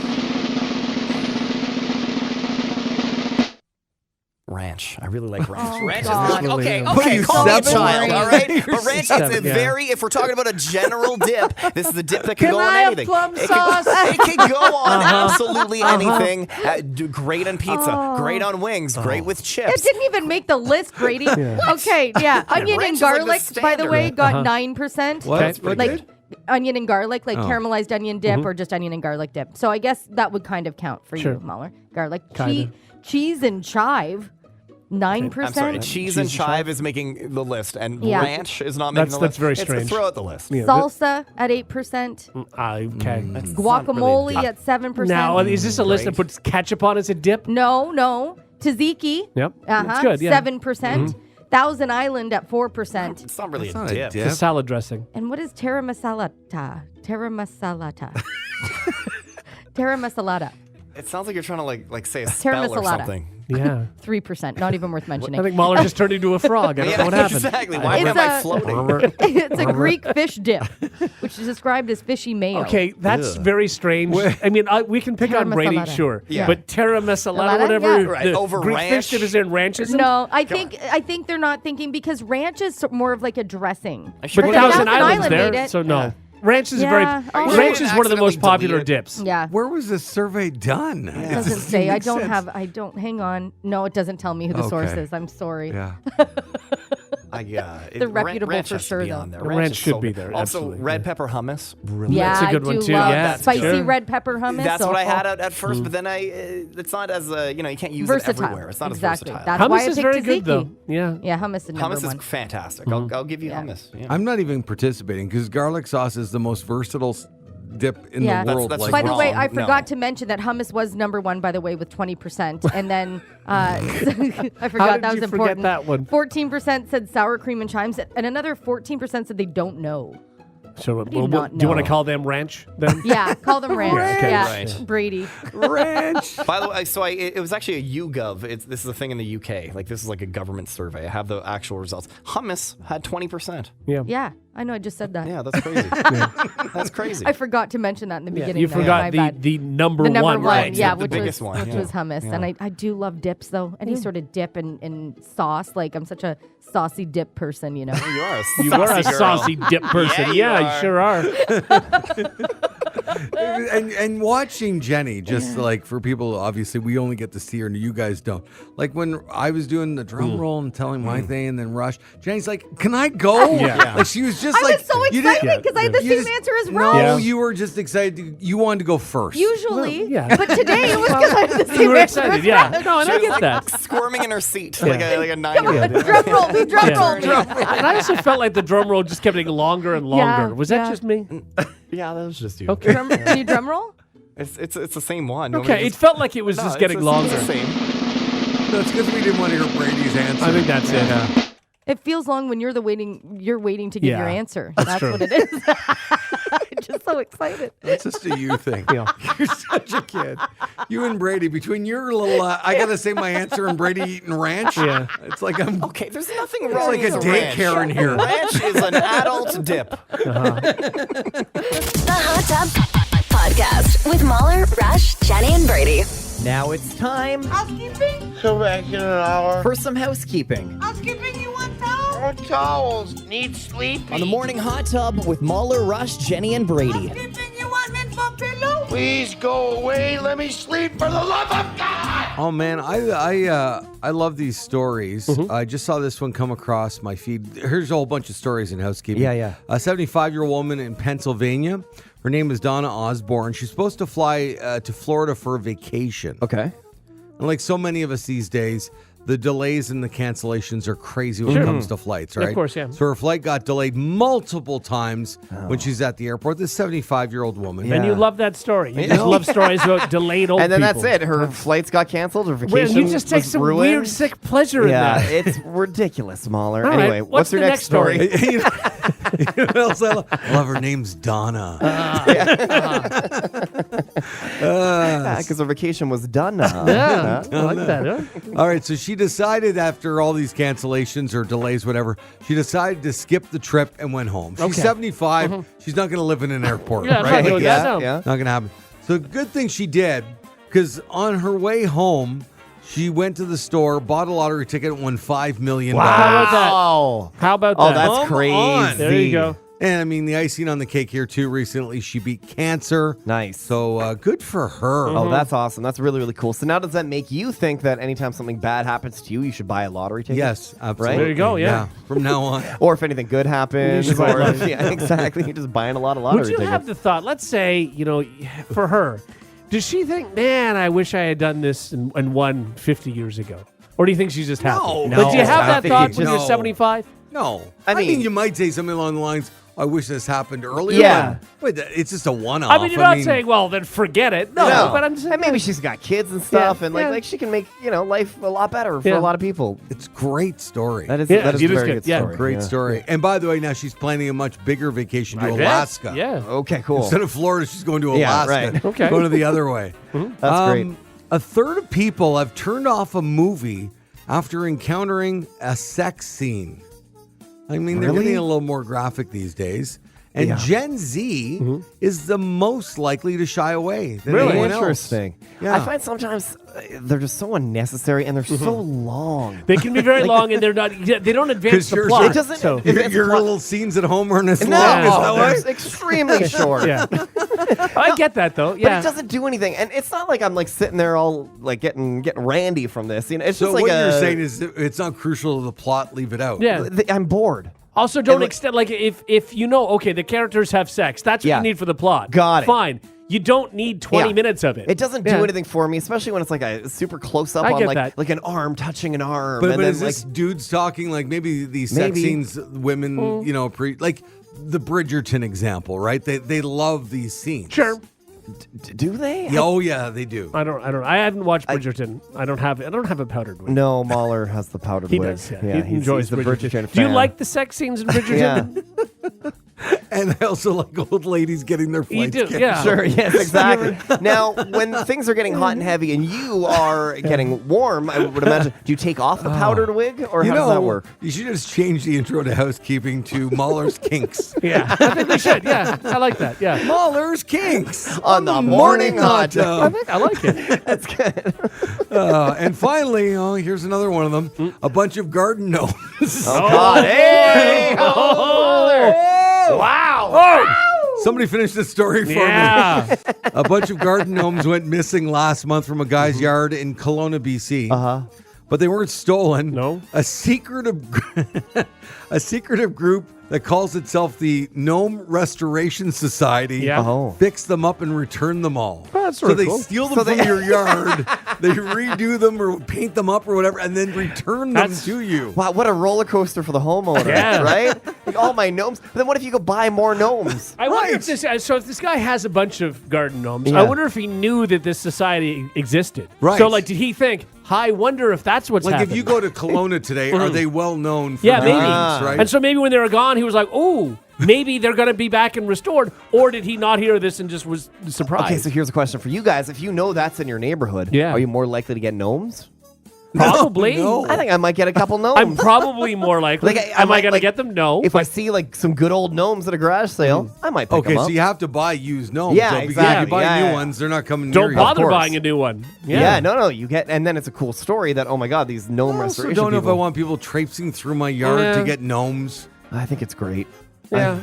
Ranch. I really like ranch. Oh, Ranch God. is okay. What are Okay, you, call me a 7? child, all right? But ranch is seven, a yeah. very. If we're talking about a general dip, this is the dip that can Can go I on have anything. plum It sauce? It can go on absolutely anything. Great on pizza. Great on wings. Great with it chips. didn't even make the list, Brady. Okay, yeah. Onion ranch and is like the garlic, by the way, standard. got 9%. What? Okay. What Like did? onion and garlic, like Oh. caramelized onion dip or just onion and garlic dip. So I guess that would kind of count for Sure. you, Mahler. Garlic, Kinda. cheese and chive, 9%. I'm sorry, cheese and chive is making the list, and Yeah. ranch is not making That's- the that's list. very It's strange. throw out the list. Yeah, Salsa at 8%. okay. Guacamole really a at 7%. Now, is this a list that Great. puts ketchup on as a dip? No. Tzatziki. Yep. That's good, yeah. 7%. Thousand Island at 4%. It's not really It's a not a dip. dip. It's a salad dressing. And what is terra masalata? Terra masalata. Terra masalata. It sounds like you're trying to like say a Terra spell or masalata. something. Yeah. 3%. Not even worth mentioning. I think Mahler just turned into a frog. I don't know what happened. exactly. Why It's am I a- floating? It's a Greek fish dip, which is described as fishy mayo. Okay, that's very strange. I mean, we can pick on Terra Brady, masalata. sure. Yeah. But terra masalata, Masalata? whatever. Yeah. Right, the over Greek ranch. fish dip is in ranch, isn't No, I think they're not thinking because ranch is more of like a dressing. sure But But Thousand Thousand Island's Island there, made it. so no. Ranch is Yeah. very. Are you Ranch sure is you one of the most accidentally popular deleted? dips. Yeah. Where was this survey done? It doesn't say. I don't have. I don't. Hang on. No, it doesn't tell me who the source Okay. is. I'm sorry. Yeah. They're reputable ranch for has to sure, be though. on there. Ranch is should so be good. there, Also, absolutely, red yeah. pepper hummus. Really Yeah, That's a good I one, do too. love Yeah, that's spicy good. red pepper hummus. That's what I awful. had at first, but then it's not as you can't use Versatile. it everywhere. It's not Exactly. as versatile. That's why Hummus I is picked very good, tzatziki. though. Yeah. Yeah, hummus is number Hummus one. is fantastic. Mm-hmm. I'll give you Yeah. hummus. Yeah. I'm not even participating because garlic sauce is the most versatile dip in Yeah. the world. That's like, By the way, wrong. I No. forgot to mention that hummus was number one, by the way, with 20%. And then I forgot did that you was forget important. that one? 14% said sour cream and chives, and another 14% said they don't know. So do you not do you want to know? call them ranch then? Yeah, call them Ranch. Okay, yeah, right. Brady. Ranch. By the way, so it was actually a YouGov. This is a thing in the UK. Like, this is like a government survey. I have the actual results. Hummus had 20%. Yeah. Yeah, I know. I just said that. Yeah, that's crazy. That's crazy. I forgot to mention that in the beginning. You though. My forgot bad. the number The number one, one, right? yeah, The which biggest was one, which yeah. was hummus, and I do love dips though. Any sort of dip and sauce. Like I'm such a saucy dip person, you know. You are a You are a girl. saucy dip person. Yeah, Yeah, you you sure are. and watching Jenny, just like for people, obviously we only get to see her and you guys don't. Like when I was doing the drum roll and telling my thing and then Rush, Jenny's like, "Can I go?" Yeah. Like she was just I like, was so you didn't- excited because I had the you same just- answer as No, Rose. Yeah. you were just excited. You wanted to go first. Usually, Well, yeah. but today it was because I had the same You were answer excited, as yeah. Rose. No, and I get that. Squirming in her seat like a Come on, 9-year-old. drum roll, do drum Yeah. roll. And I also felt like the drum roll just kept getting longer and longer. Yeah, Was that yeah. just me? Yeah, that was just you. Okay. Can you drum roll? It's the same one. You want me to Okay, it just- felt like it was No, just it's getting the longer. same. That's because we didn't want to hear Brady's answer. I think that's it. It feels long when you're waiting to give Yeah, your answer. that's That's true. what it is. I'm just so excited. That's just a you thing. Yeah. You're such a kid. You and Brady, between your little, I gotta say my answer and Brady eating ranch. Yeah. It's like I'm. Okay, there's nothing wrong like a with daycare ranch. in here. Ranch is an adult dip. The Hot Tub Podcast with Mahler, Rush, Jenny, and Brady. Now it's time Come back in an hour. for some housekeeping. Housekeeping, you want towels? Or towels. Need sleepy. On the Morning Hot Tub with Mahler, Rush, Jenny, and Brady. Housekeeping, you want mint for pillow? Please go away. Let me sleep for the love of God. Oh man, I love these stories. I just saw this one come across my feed. Here's a whole bunch of stories in housekeeping. Yeah. A 75-year-old woman in Pennsylvania. Her name is Donna Osborne. She's supposed to fly to Florida for a vacation. Okay. And like so many of us these days, the delays and the cancellations are crazy when it comes to flights, right? course, yeah. So her flight got delayed multiple times when she's at the airport. This 75-year-old woman. And you love that story. You just love stories about delayed old And then people. that's it. Her flights got canceled. Her Well, vacation you just take was some ruined. weird, sick pleasure in Yeah, that. it's ridiculous, Mahler. All right, Anyway, what's her the next story? You know what else I love? I love her name's Donna. Because her vacation was done. Yeah, I like that. Huh? All right, so she decided after all these cancellations or delays, whatever, she decided to skip the trip and went home. She's Okay. 75. She's not going to live in an airport, Yeah, I'm not right? doing that. No. Yeah. Not going to happen. So good thing she did, because on her way home, she went to the store, bought a lottery ticket, and won $5 million. How about that? Oh, How about oh, that? that's Come crazy. on. There you go. And I mean, the icing on the cake here, too, recently, she beat cancer. Nice. So good for her. Oh, that's awesome. That's really, really cool. So now does that make you think that anytime something bad happens to you, you should buy a lottery ticket? Yes, absolutely. There you go, yeah. From now on. Or if anything good happens. You should buy or a if, yeah, exactly. You're just buying a lot of lottery Would you tickets. have the thought, let's say, for her, does she think, man, I wish I had done this and won 50 years ago? Or do you think she's just happy? No. But do you No, have I that think thought you when you're just- 75? No. I I mean, mean- you might say something along the lines, I wish this happened earlier. Yeah. But it's just a one-off. I mean, you're not saying, well, then forget it. No, but I'm just and maybe she's got kids and stuff, Yeah, and yeah. like she can make life a lot better for Yeah. a lot of people. It's a great story. That is Yeah, that is it a is very good. good Yeah. story. Great Yeah. story. And by the way, now she's planning a much bigger vacation to I bet. Alaska. Yeah. Okay, cool. Instead of Florida, she's going to Yeah, Alaska. right. Okay. Going to the other way. That's great. A third of people have turned off a movie after encountering a sex scene. I mean, they're Really? getting a little more graphic these days. And Yeah. Gen Z is the most likely to shy away than Really? anyone else. Interesting. Yeah. I find sometimes they're just so unnecessary and they're so long. They can be very long and they're not. They don't advance 'Cause the yours- plot. It doesn't. So, if Your, it's your plot- little scenes at home are in this No, long. Is that why? it's extremely short. yeah. I get that though. But Yeah. it doesn't do anything, and it's not like I'm like sitting there all like getting randy from this. It's So just like what you're saying is that it's not crucial to the plot. Leave it out. Yeah. I'm bored. Also, don't And, like- extend like if you know, okay, the characters have sex. That's what Yeah. you need for the plot. Got it. Fine. You don't need 20 Yeah. minutes of it. It doesn't do Yeah. anything for me, especially when it's like a super close up I on get like that. like an arm touching an arm. But and then is this like, dudes talking like maybe these sex Maybe. scenes, women, like the Bridgerton example, right? They love these scenes. Sure. do they? Yeah, oh yeah, they do. I don't. I haven't watched Bridgerton. I don't have a powdered wig. No, Mahler has the powdered He wig. does. Yeah. He he's enjoys the Bridgerton. Bridgerton Do you fan. like the sex scenes in Bridgerton? Yeah. And I also like old ladies getting their You flights do, canceled. yeah. Sure, yes, exactly. Now, when things are getting hot and heavy and you are getting warm, I would imagine, do you take off the powdered wig or how does that work? You should just change the intro to housekeeping to Mahler's Kinks. Yeah, I think we should. Yeah, I like that. Yeah, Mahler's Kinks On the morning hot tub. I like it. That's good. And finally, here's another one of them. A bunch of garden gnomes. Oh, God. Hey! Wow. Somebody finish this story for me. Yeah. A bunch of garden gnomes went missing last month from a guy's yard in Kelowna, BC. But they weren't stolen. No. A secretive group that calls itself the Gnome Restoration Society Yeah. Oh. fixed them up and returned them all. Oh, that's so sorta they cool. steal them from your yard, they redo them or paint them up or whatever, and then return them That's- to you. Wow, what a roller coaster for the homeowner, Yeah. right? Like all my gnomes. But then what if you go buy more gnomes? I wonder if this. So if this guy has a bunch of garden gnomes, Yeah. I wonder if he knew that this society existed. Right. So like, did he think? I wonder if that's what's Like happening. if you go to Kelowna today, are they well known for Yeah, doing maybe. this, right? And so maybe when they were gone, he was like, "Oh, maybe they're going to be back and restored." Or did he not hear this and just was surprised? Okay, so here's a question for you guys. If you know that's in your neighborhood, Yeah. are you more likely to get gnomes? Probably. No. I think I might get a couple gnomes. I'm probably more likely. Like, Am I might, going to get them? No. If I see like some good old gnomes at a garage sale, I might pick Okay, them up. so you have to buy used gnomes. Yeah, though, because exactly. if you buy Yeah, new yeah. ones, they're not coming near Don't you. bother course. buying a new one. yeah, no, you get, and then it's a cool story that oh my god, these gnome I also restoration don't know if I people. want people traipsing through my yard Yeah. to get gnomes. I think it's great. Yeah.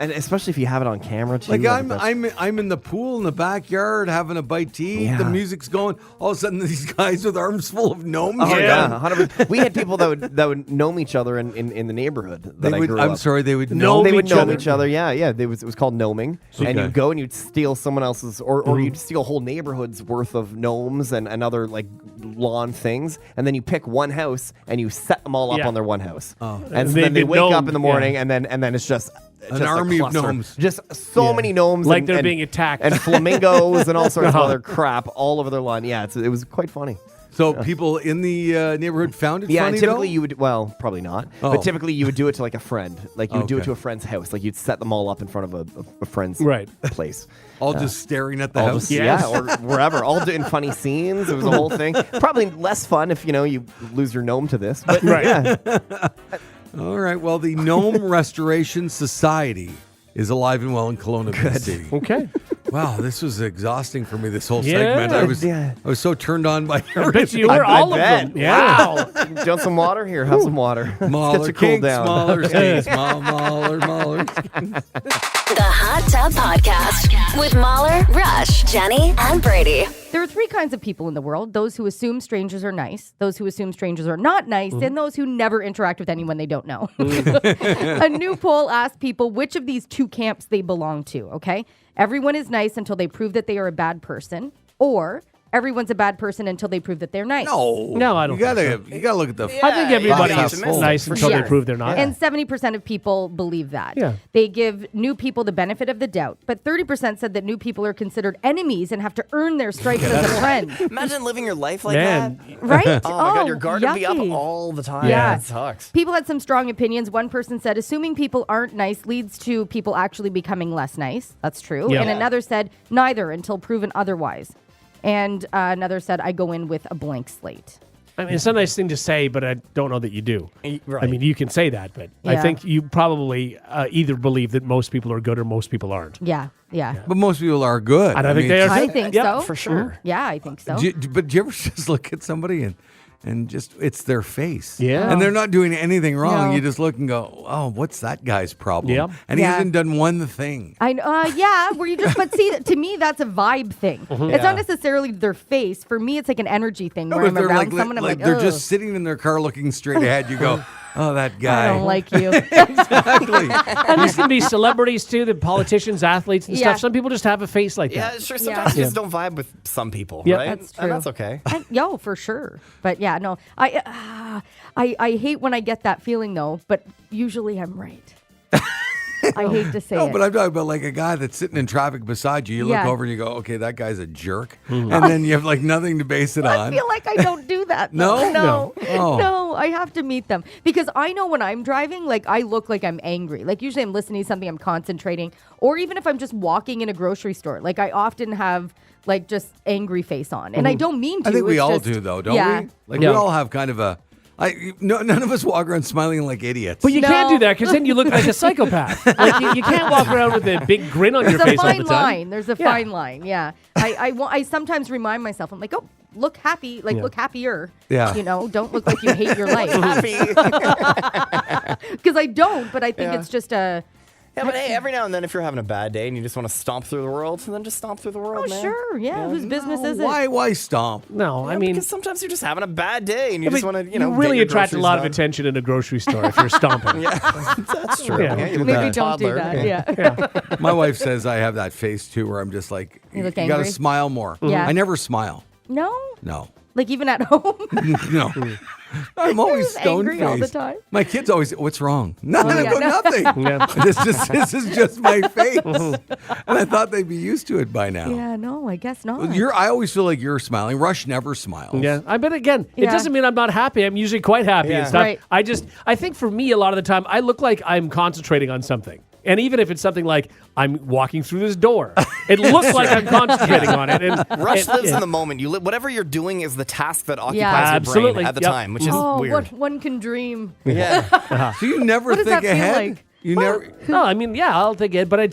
And especially if you have it on camera too. Like I think I'm in the pool in the backyard having a bite to eat. Yeah. The music's going. All of a sudden, these guys with arms full of gnomes. Oh Yeah. yeah, 100%. We had people that would gnome each other in the neighborhood that They I would. grew I'm up. sorry. They would Gnome know. They would each gnome other. each other. Yeah. It was called gnoming, and Okay. you'd go and you'd steal someone else's, or you'd steal whole neighborhoods worth of gnomes and other like lawn things, and then you pick one house and you set them all up Yeah. on their one house, and so They've then they been wake up gnomed, in the morning, yeah. and then it's just An just a army of cluster. gnomes. just so many gnomes, Like and, they're and- being attacked. and flamingos and all sorts of Uh-huh. other crap all over their lawn. Yeah, it was quite funny. So people in the neighborhood found it Yeah, funny and typically though? you would, well, probably not, Oh. but typically you would do it to like a friend. Like you would do it Okay. to a friend's house. Like you'd set them all up in front of a friend's Right. place. all just staring at the All house. just, Yes. Yeah, or wherever. All doing funny scenes. It was a whole thing. Probably less fun if, you lose your gnome to this. But Right. yeah. All right. Well, the Gnome Restoration Society is alive and well in Kelowna, BC. Okay. Wow, this was exhausting for me. This whole Yeah. segment. Yeah. I was so turned on by I bet you were I all of bet. them. Yeah. Wow. Do you want some water? Here, have some water. Let's Mahler get you cooled Kinks, down. Mahler Kinks, Mahler. The Hot Tub Podcast with Mahler, Rush, Jenny, and Brady. There are three kinds of people in the world: those who assume strangers are nice, those who assume strangers are not nice, and those who never interact with anyone they don't know. A new poll asked people which of these two camps they belong to, okay? Everyone is nice until they prove that they are a bad person, or everyone's a bad person until they prove that they're nice. No, I don't You think gotta, you gotta look at the. I think everybody yeah, is optimistic, nice for until sure. they prove they're not. And 70% of people believe that. Yeah. They give new people the benefit of the doubt, but 30% said that new people are considered enemies and have to earn their stripes as a friend. Imagine living your life like Man. that. Right? Oh my god, your guard would be up yucky. all the time. Yeah. That sucks. People had some strong opinions. One person said, assuming people aren't nice leads to people actually becoming less nice. That's true. Yeah. And another said, neither until proven otherwise. And another said, I go in with a blank slate. I mean, it's a nice thing to say, but I don't know that you do. Right. I mean, you can say that, but I Yeah. think you probably either believe that most people are good or most people aren't. Yeah. But most people are good. And I think mean, they are it's I too. think Yeah, so. for sure. Yeah, I think so. but do you ever just look at somebody and just it's their face? Yeah. And they're not doing anything wrong. No. You just look and go, oh, what's that guy's problem? Yep. And he Yeah. hasn't done one thing. I know, yeah, where you just, but see, to me, that's a vibe thing. It's not necessarily their face. For me, it's like an energy thing No, where but I'm they're around like, someone, I'm like, they're "Ugh, just sitting in their car looking straight ahead. You go, oh, that guy. I don't like you. Exactly. And this can be celebrities too, the politicians, athletes, and Yeah. stuff. Some people just have a face like Yeah, that. sure. Sometimes Yeah. you just don't vibe with some people, Yeah. right? That's true. And that's okay. Yo, for sure. But yeah, no, I hate when I get that feeling though, but usually I'm right. I hate to say No, it. but I'm talking about like a guy that's sitting in traffic beside you. You Yeah. look over and you go, okay, that guy's a jerk. And then you have like nothing to base it I on. feel like I don't do that. No? though. No. Oh. No, I have to meet them because I know when I'm driving, like I look like I'm angry. Like usually I'm listening to something, I'm concentrating, or even if I'm just walking in a grocery store, like I often have like just angry face on, and I don't mean to. I think we it's all just- do though, don't yeah. we? Like Yeah. we all have kind of a. None of us walk around smiling like idiots. But you can't No. do that because then you look like a psychopath. Like you can't walk around with a big grin on your There's a face all the fine time. line. There's a Yeah. fine line. Yeah. I sometimes remind myself, I'm like, oh, look happy. Like, look happier. Yeah. You know, don't look like you hate your life. Happy. Because I don't, but I think it's just a. Yeah, but hey, every now and then, if you're having a bad day and you just want to stomp through the world, then just stomp through the world, Oh, man. sure. Yeah. Whose business is it? Why stomp? No, I Yeah, mean, because sometimes you're just having a bad day and you I just mean, want to, you really attract a lot of attention in a grocery store if you're stomping. That's true. Yeah. you look Maybe like a don't do toddler. that. Yeah. My wife says I have that face too, where I'm just like, You look got to angry? smile more. Yeah. I never smile. No? No. Like even at home? No. I'm always just stone angry all the faced. time. My kids always say, what's wrong? Nothing. I yeah, go, no. nothing. Yeah. This is just my face. And I thought they'd be used to it by now. Yeah, no, I guess not. I always feel like you're smiling. Rush never smiles. Yeah, but again, it Yeah. doesn't mean I'm not happy. I'm usually quite happy Yeah. and stuff. Right. I think for me, a lot of the time, I look like I'm concentrating on something. And even if it's something like I'm walking through this door, it looks like I'm concentrating on it. And Rush lives yeah. in the moment. Whatever you're doing is the task that occupies Yeah. your Absolutely. brain at the Yep. time, which is Oh, weird. what one can dream. Yeah. So you never What does think that feel ahead? like? You never. No, I mean, yeah, I'll think ahead, but I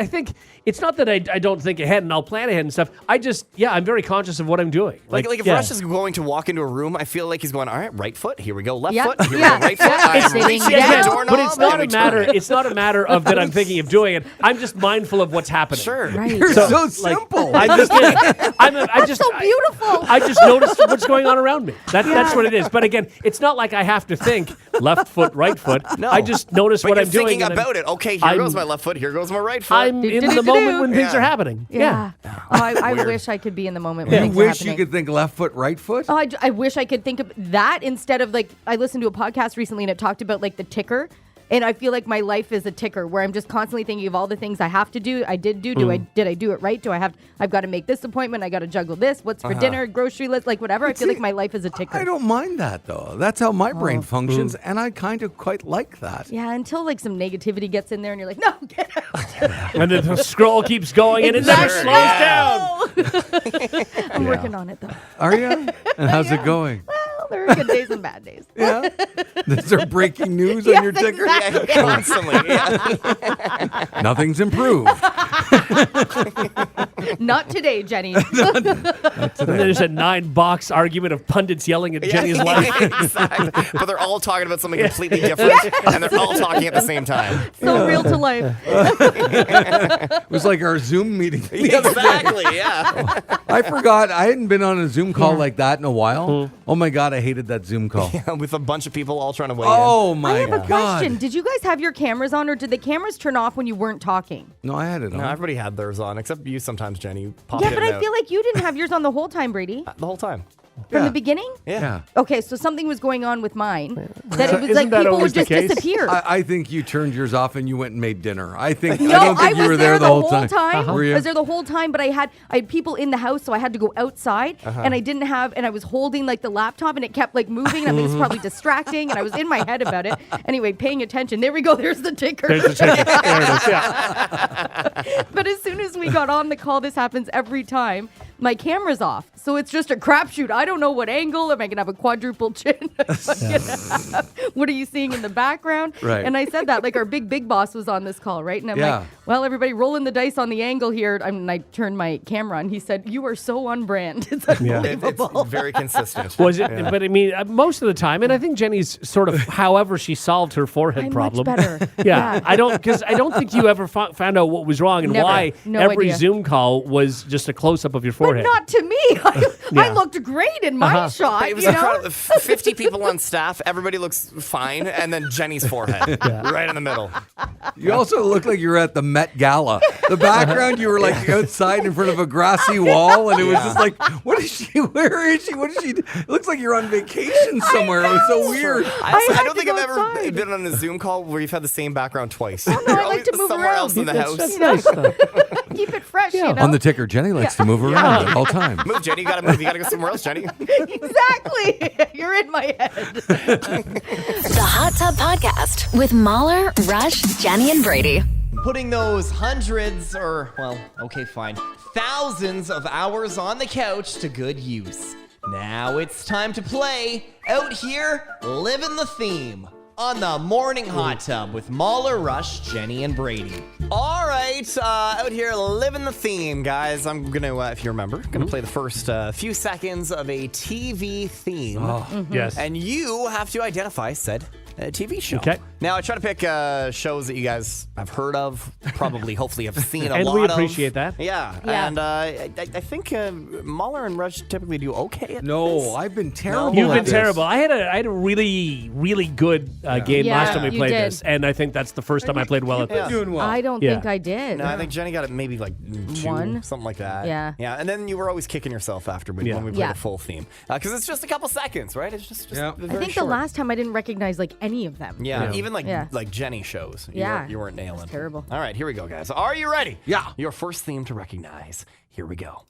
think it's not that I don't think ahead and I'll plan ahead and stuff. I'm very conscious of what I'm doing. Like if yeah. Rush is going to walk into a room, I feel like he's going, all right, right foot, here we go, left Yeah. foot, here Yeah. we go, right foot. Yeah. I'm Sitting reaching down. the doorknob, But it's not and a matter. It's not a matter of that I'm thinking of doing it. I'm just mindful of what's happening. Sure. Right. You're so simple. I just, I just, so beautiful. I just noticed what's going on around me. That's what it is. But again, it's not like I have to think left foot, right foot. No. I just notice But what you're I'm doing. thinking and about it. Okay, here I'm- goes my left foot, here goes my right foot. I'm in the Do-do-do-do. moment when things Yeah. are happening. Yeah. Oh, I Weird. wish I could be in the moment when You things are wish you happening. could think left foot, right foot? Oh, I wish I could think of that instead of like I listened to a podcast recently and it talked about like the ticker. And I feel like my life is a ticker where I'm just constantly thinking of all the things I have to do. I did do. Did I do it right? I've got to make this appointment. I got to juggle this. What's for dinner? Grocery list, like whatever. I feel like my life is a ticker. I don't mind that though. That's how my brain Oh. functions, and I kind of quite like that. Yeah, until like some negativity gets in there and you're like, no, get out. And then the scroll keeps going and it never Exactly. slows down. I'm working on it though. Are you? And how's it going? Well, there are good days and bad days. Yeah. Is there breaking news on Yes, your ticker? exactly. Yeah, constantly. Yeah. Nothing's improved. Not today, Jenny. And then there's a 9-box argument of pundits yelling at Jenny's life. Exactly. But they're all talking about something completely different, and they're all talking at the same time. So real to life. It was like our Zoom meeting. the other day. Exactly, yeah. I forgot. I hadn't been on a Zoom call like that in a while. Oh my God, I hated that Zoom call. With a bunch of people all trying to weigh Oh I my have a God. question. Did you guys have your cameras on or did the cameras turn off when you weren't talking? No, I had it in. on. No, everybody had theirs on, except you sometimes, Jenny. You popped Yeah, in but and I out. feel like you didn't have yours on the whole time, Brady. The whole time. From Yeah. the beginning? Yeah. Okay, so something was going on with mine that it was Isn't like that people always would the just case? disappear. I think you turned yours off and you went and made dinner. I don't No, think you was were there the whole time. Were you? I was there the whole time, but I had people in the house, so I had to go outside, and I didn't have, and I was holding like the laptop, and it kept like moving, and I think it's probably distracting, and I was in my head about it. Anyway, paying attention. There we go. There's the ticker. There's the ticket. There it is. Yeah. But as soon as we got on the call, this happens every time. My camera's off, so it's just a crapshoot. I don't know what angle. Am I gonna have a quadruple chin? What are you seeing in the background? Right. And I said that like our big boss was on this call, right? And I'm Yeah. like, well, everybody rolling the dice on the angle here. And I turned my camera on. He said, "You are so on brand. It's unbelievable." It's very consistent. Was it? But I mean, most of the time, and I think Jenny's sort of, however she solved her forehead I'm problem. much better. Yeah, I don't think you ever found out what was wrong and Never. why No every idea. Zoom call was just a close up of your But forehead. not to me. I looked great in than my shot. It was you know? incredible. 50 people on staff. Everybody looks fine. And then Jenny's forehead right in the middle. You also look like you were at the Met Gala. The background, you were like outside in front of a grassy wall, and it was just like, what is she? Where is she? What is she? It looks like you're on vacation somewhere. It was so weird. I had don't to think go I've ever outside. been on a Zoom call where you've had the same background twice. no, I like to move somewhere around. else in the house. That's nice, though. Keep it fresh, you know? On the ticker, Jenny likes to move around at all times. Move, Jenny. You gotta move. You gotta go somewhere else, Jenny. Exactly. You're in my head. The Hot Tub Podcast with Mahler, Rush, Jenny, and Brady. Putting those hundreds or, well, okay, fine, thousands of hours on the couch to good use. Now it's time to play Out Here, Living the Theme on the Morning Hot Tub with Mahler, Rush, Jenny, and Brady. All right, out here living the theme, guys. I'm gonna, if you remember, gonna play the first few seconds of a TV theme. Yes. And you have to identify said TV show. Okay. Now, I try to pick shows that you guys have heard of, probably, hopefully have seen a And lot we of. appreciate that. Yeah. Yeah. And I think Mahler and Rush typically do okay at this. No, I've been terrible. You've at been this. terrible. I had a really, really good game Yeah, last time we you played did. this, and I think that's the first time I played well at You're this. doing well. I don't Yeah. think I did. No, I think Jenny got it maybe like 2, One. something like that. Yeah. Yeah, and then you were always kicking yourself after when we played Yeah. the full theme. Because it's just a couple seconds, right? It's just Yeah. very I think short. the last time I didn't recognize like any of them. Yeah, even Yeah. like Jenny shows. Yeah. You weren't nailing. It's terrible. All right, here we go, guys. Are you ready? Yeah. Your first theme to recognize. Here we go.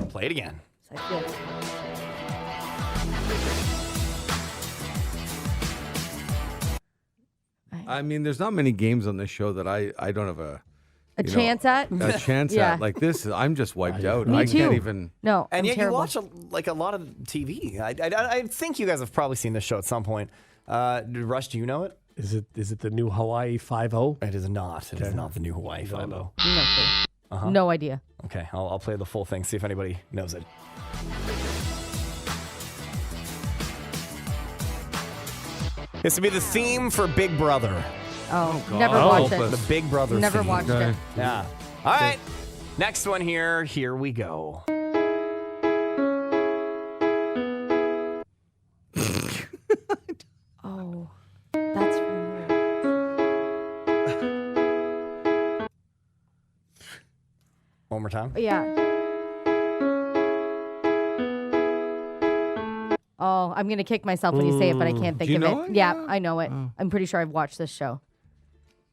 Play it again. I feel- I mean, there's not many games on this show that I don't have a chance at? a chance Yeah. at. Like this, I'm just wiped out. Me I too. can't even. No, And I'm yet terrible. you watch a lot of TV. I think you guys have probably seen this show at some point. Rush, do you know it? Is it the new Hawaii 5-0? It is not. It is not the new Hawaii Five-0. No, clue. No idea. Okay, I'll play the full thing, see if anybody knows it. This would be the theme for Big Brother. Oh, never Oh, watched but- it. The Big Brother Never theme. watched Okay. it. Yeah. All right. Next one here. Here we go. Oh, that's familiar. One more time. Yeah. Oh, I'm gonna kick myself when you say it, but I can't think you of know it. it? Yeah, I know it. I'm pretty sure I've watched this show.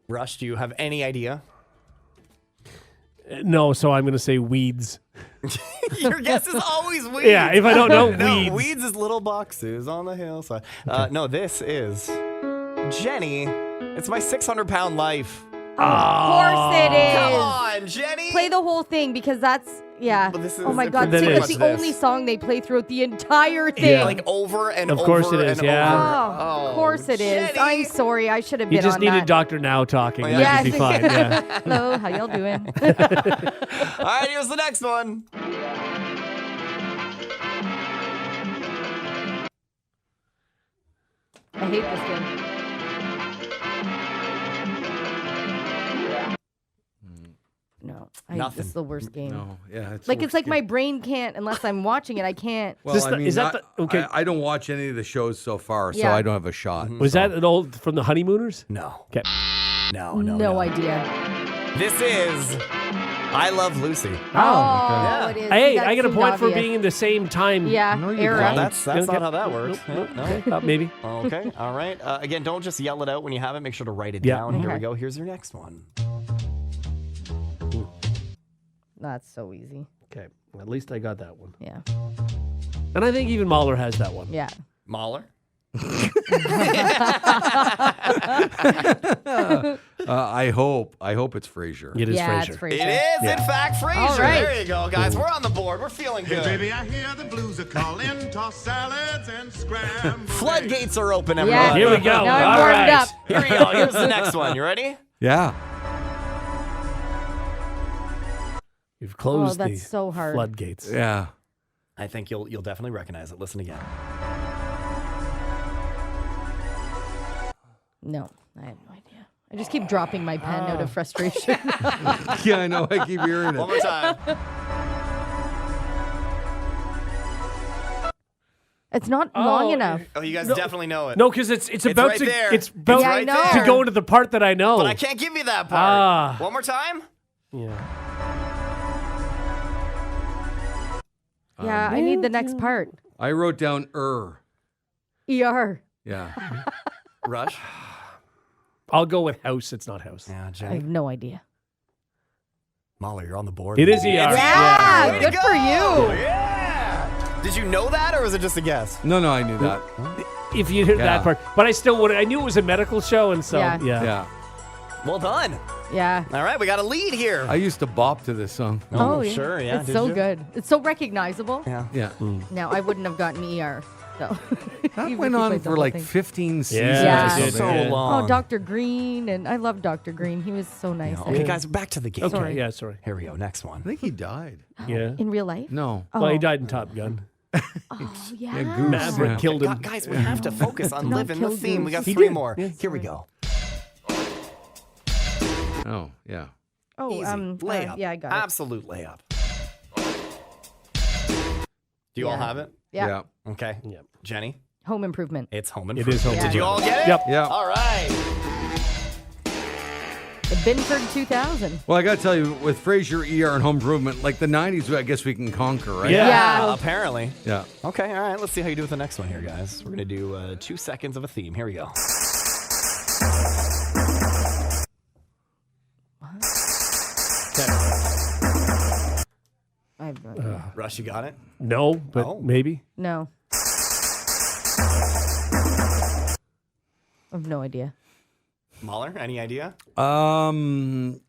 Rush, do you have any idea? No, so I'm going to say Weeds. Your guess is always Weeds. Yeah, if I don't know, No, Weeds. Weeds is little boxes on the hillside. No, this is Jenny. It's My 600-Pound Life. Of course it is. Come on, Jenny. Play the whole thing because that's But this oh my is god, pretty that's much the this. only song they play throughout the entire thing. Yeah. Like over and Of over course it is, and yeah. over. Oh, of course it is. Jenny. I'm sorry, I should have You been just on needed that. Dr. Now talking. yeah. That should be fine. Yeah. Hello, how y'all doing? All right, here's the next one. I hate this game. No, Nothing. this is the worst game. No, yeah. Like it's like my brain can't unless I'm watching it. I can't. Well, Is I this mean, is that not- the- okay. I don't watch any of the shows so far, so Yeah. I don't have a shot. Was that an old from the Honeymooners? No. Okay. No. idea. This is I Love Lucy. Oh, it is. Hey, That I get a seemed point for obvious. being in the same time. Yeah, No, you era. don't. That's Okay. not how that works. Nope, No. Okay, maybe. Okay, all right. Again, don't just yell it out when you have it. Make sure to write it Yeah. down. Here we Okay. go. Here's your next one. That's so easy. Okay. At least I got that one. Yeah. And I think even Mahler has that one. Yeah. Mahler. I hope it's Frasier. It is Yeah, Frasier. it's Frasier. It is, in fact, Frasier. All right. There you go, guys. We're on the board. We're feeling good. Baby, I hear the blues are calling, toss salads and scrambled. Floodgates are open, Yeah. everybody. Here we go. Now I'm All warmed right. up. Here we go. Here's the next one. You ready? Yeah. You've closed that's the so hard. floodgates. Yeah. I think you'll definitely recognize it. Listen again. No, I have no idea. I just keep dropping my pen out of frustration. Yeah, I know. I keep hearing One it. more time. It's not long enough. Oh, you guys definitely know it. No, because it's about right to there. it's about Yeah, I right know. there. to go into the part that I know. But I can't give you that part. Ah. One more time. Yeah. Yeah, I need the next part. I wrote down ER. Yeah. Rush. I'll go with house. It's not house. Yeah, I Jenny. have no idea. Mahler, you're on the board. It is ER. Yeah, Way to good go. for you. Yeah. Did you know that, or was it just a guess? No, I knew that. If you hit Yeah. that part, but I still would. I knew it was a medical show, and so Yeah. Yeah. Well done. Yeah. All right, we got a lead here. I used to bop to this song. Oh, yeah. sure, yeah. It's Did so you? good. It's so recognizable. Yeah. Yeah. Now, I wouldn't have gotten ER. So. That Even went if you on played the for whole like thing. 15 seasons. Yeah. or It did, something. So long. Oh, Dr. Green. And I love Dr. Green. He was so nice. Okay, guys, back to the game. Okay, Sorry. yeah, sorry. Here we go. Next I one. think he died. Yeah. In real life? No. Oh, Well, he died in Top Gun. oh yeah. Yeah, Goose. Maverick Yeah. killed him. Guys, we have to focus on Not living the kill theme. We got Goose. three did. more. Yeah. Here we go. Oh, yeah. Oh, Easy. Layup. yeah, I got it. Absolute layup. Do you all Yeah. have it? Yeah. Okay. Yeah. Jenny, Home Improvement. it's home It improvement. is home. Yeah. Did you all get it? Yep. Yeah. All right. The Binford 2000. Well, I got to tell you, with Frasier, ER, and Home Improvement, like the 90s, I guess we can conquer, right? Yeah. Yeah. Apparently. Yeah. Okay. All right. Let's see how you do with the next one here, guys. We're gonna do 2 seconds of a theme. Here we go. I have no idea. Rush, you got it? No, but Oh. maybe. No. I have no idea. Mahler, any idea?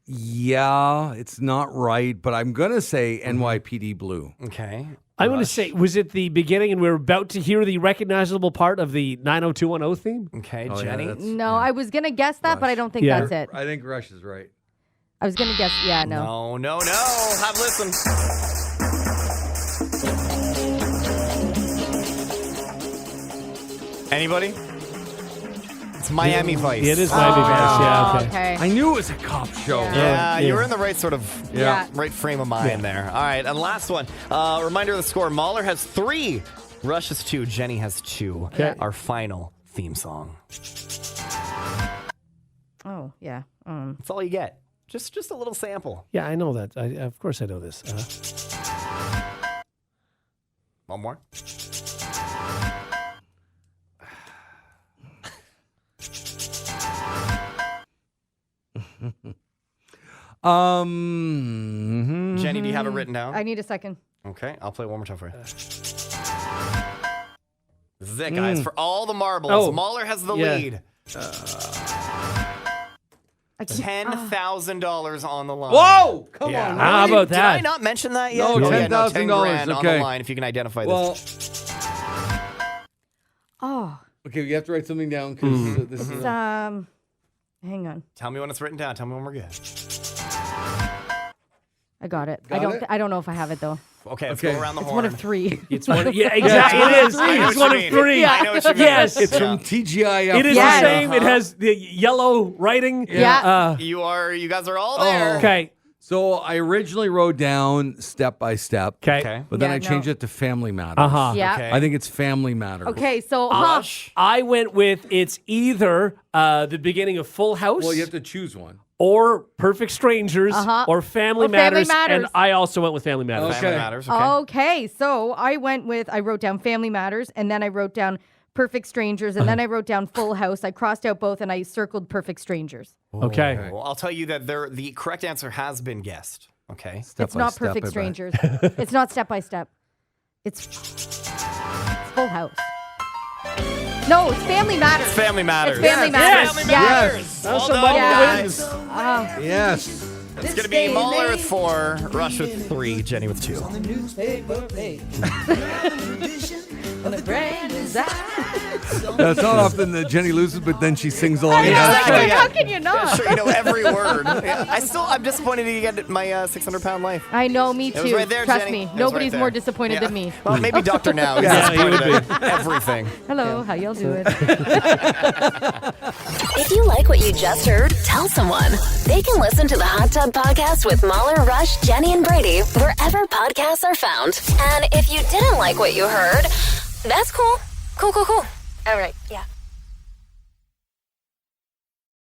Yeah, it's not right, but I'm going to say NYPD Blue. Okay. I'm going to Rush. say, was it the beginning and we're about to hear the recognizable part of the 90210 theme? Okay, Oh, yeah, Jenny. that's- No, I was going to guess that, but I don't think Yeah. that's it. I think Rush is right. I was going to guess, yeah, no. No. Have listen. Anybody? It's Miami Vice. It is Miami Vice. Yeah, Oh, okay. okay. I knew it was a cop show. Yeah. Yeah, Yeah. you were in the right sort of Yeah. right frame of mind there. All right, and last one. Reminder of the score. Mahler has 3. Rush has 2. Jenny has 2. Okay. Our final theme song. Oh, yeah. That's all you get. Just a little sample. Yeah, I know that. Of course I know this. One more. Jenny, do you have it written down? I need a second. Okay, I'll play it one more time for you. This is it, guys. For all the marbles, Oh. Mahler has the Yeah. lead. I can't- $10,000 on the line. Whoa! Come Yeah. on. How about Did I that? not mention that yet? No, Oh, yeah, $10,000, 10 grand okay. on the line if you can identify Well, this. Oh, okay, you have to write something down because this is. it's, hang on. Tell me when it's written down. Tell me when we're good. I got it. Got it? I don't know if I have it though. Okay, let's Okay. go around the It's horn. one of 3. It's one. Yeah, exactly. It is. I know It's what one you of mean. 3. I know what you mean. Yes. It's Yeah. from TGIF. It is Yes. the same. It has the yellow writing. Yeah. You guys are all there. Okay. So I originally wrote down Step by Step, Okay. Okay. but then Yeah, I changed no. it to Family Matters. Uh-huh. Yeah. Okay. I think it's Family Matters. Okay, so Rush. I went with it's either the beginning of Full House Well, you have to choose one. or Perfect Strangers or Family Or Family Matters. Matters. And I also went with Family Matters. Family Okay. Matters. Okay. Okay, so I wrote down Family Matters, and then I wrote down Perfect Strangers, and then I wrote down Full House. I crossed out both, and I circled Perfect Strangers. Okay. Well, I'll tell you that the correct answer has been guessed. Okay. Step It's by not Step, I Perfect bet. Strangers. It's not Step by Step. It's Full House. No, it's Family Matters. Family Matters. It's Family Yes. Matters. Family Yeah. Matters. Yes. Well That's done, a Yeah. guys. Yes. It's going to be Mahler with 4, Rush with 3, Jenny with 2. That's not often that Jenny loses, but then she sings along. Exactly, How can you not? Sure, you know every word. Yeah, I'm disappointed you get my 600-pound life. I know, me too. It was right there, Trust Jenny. me, It was nobody's right more there. disappointed than me. Well, maybe Dr. Now. Yeah, he would be. Everything. Hello, how y'all doing? If you like what you just heard, tell someone. They can listen to the Hot Tub Podcast with Mahler, Rush, Jenny, and Brady wherever podcasts are found. And if you didn't like what you heard, that's cool. Cool. All right, yeah.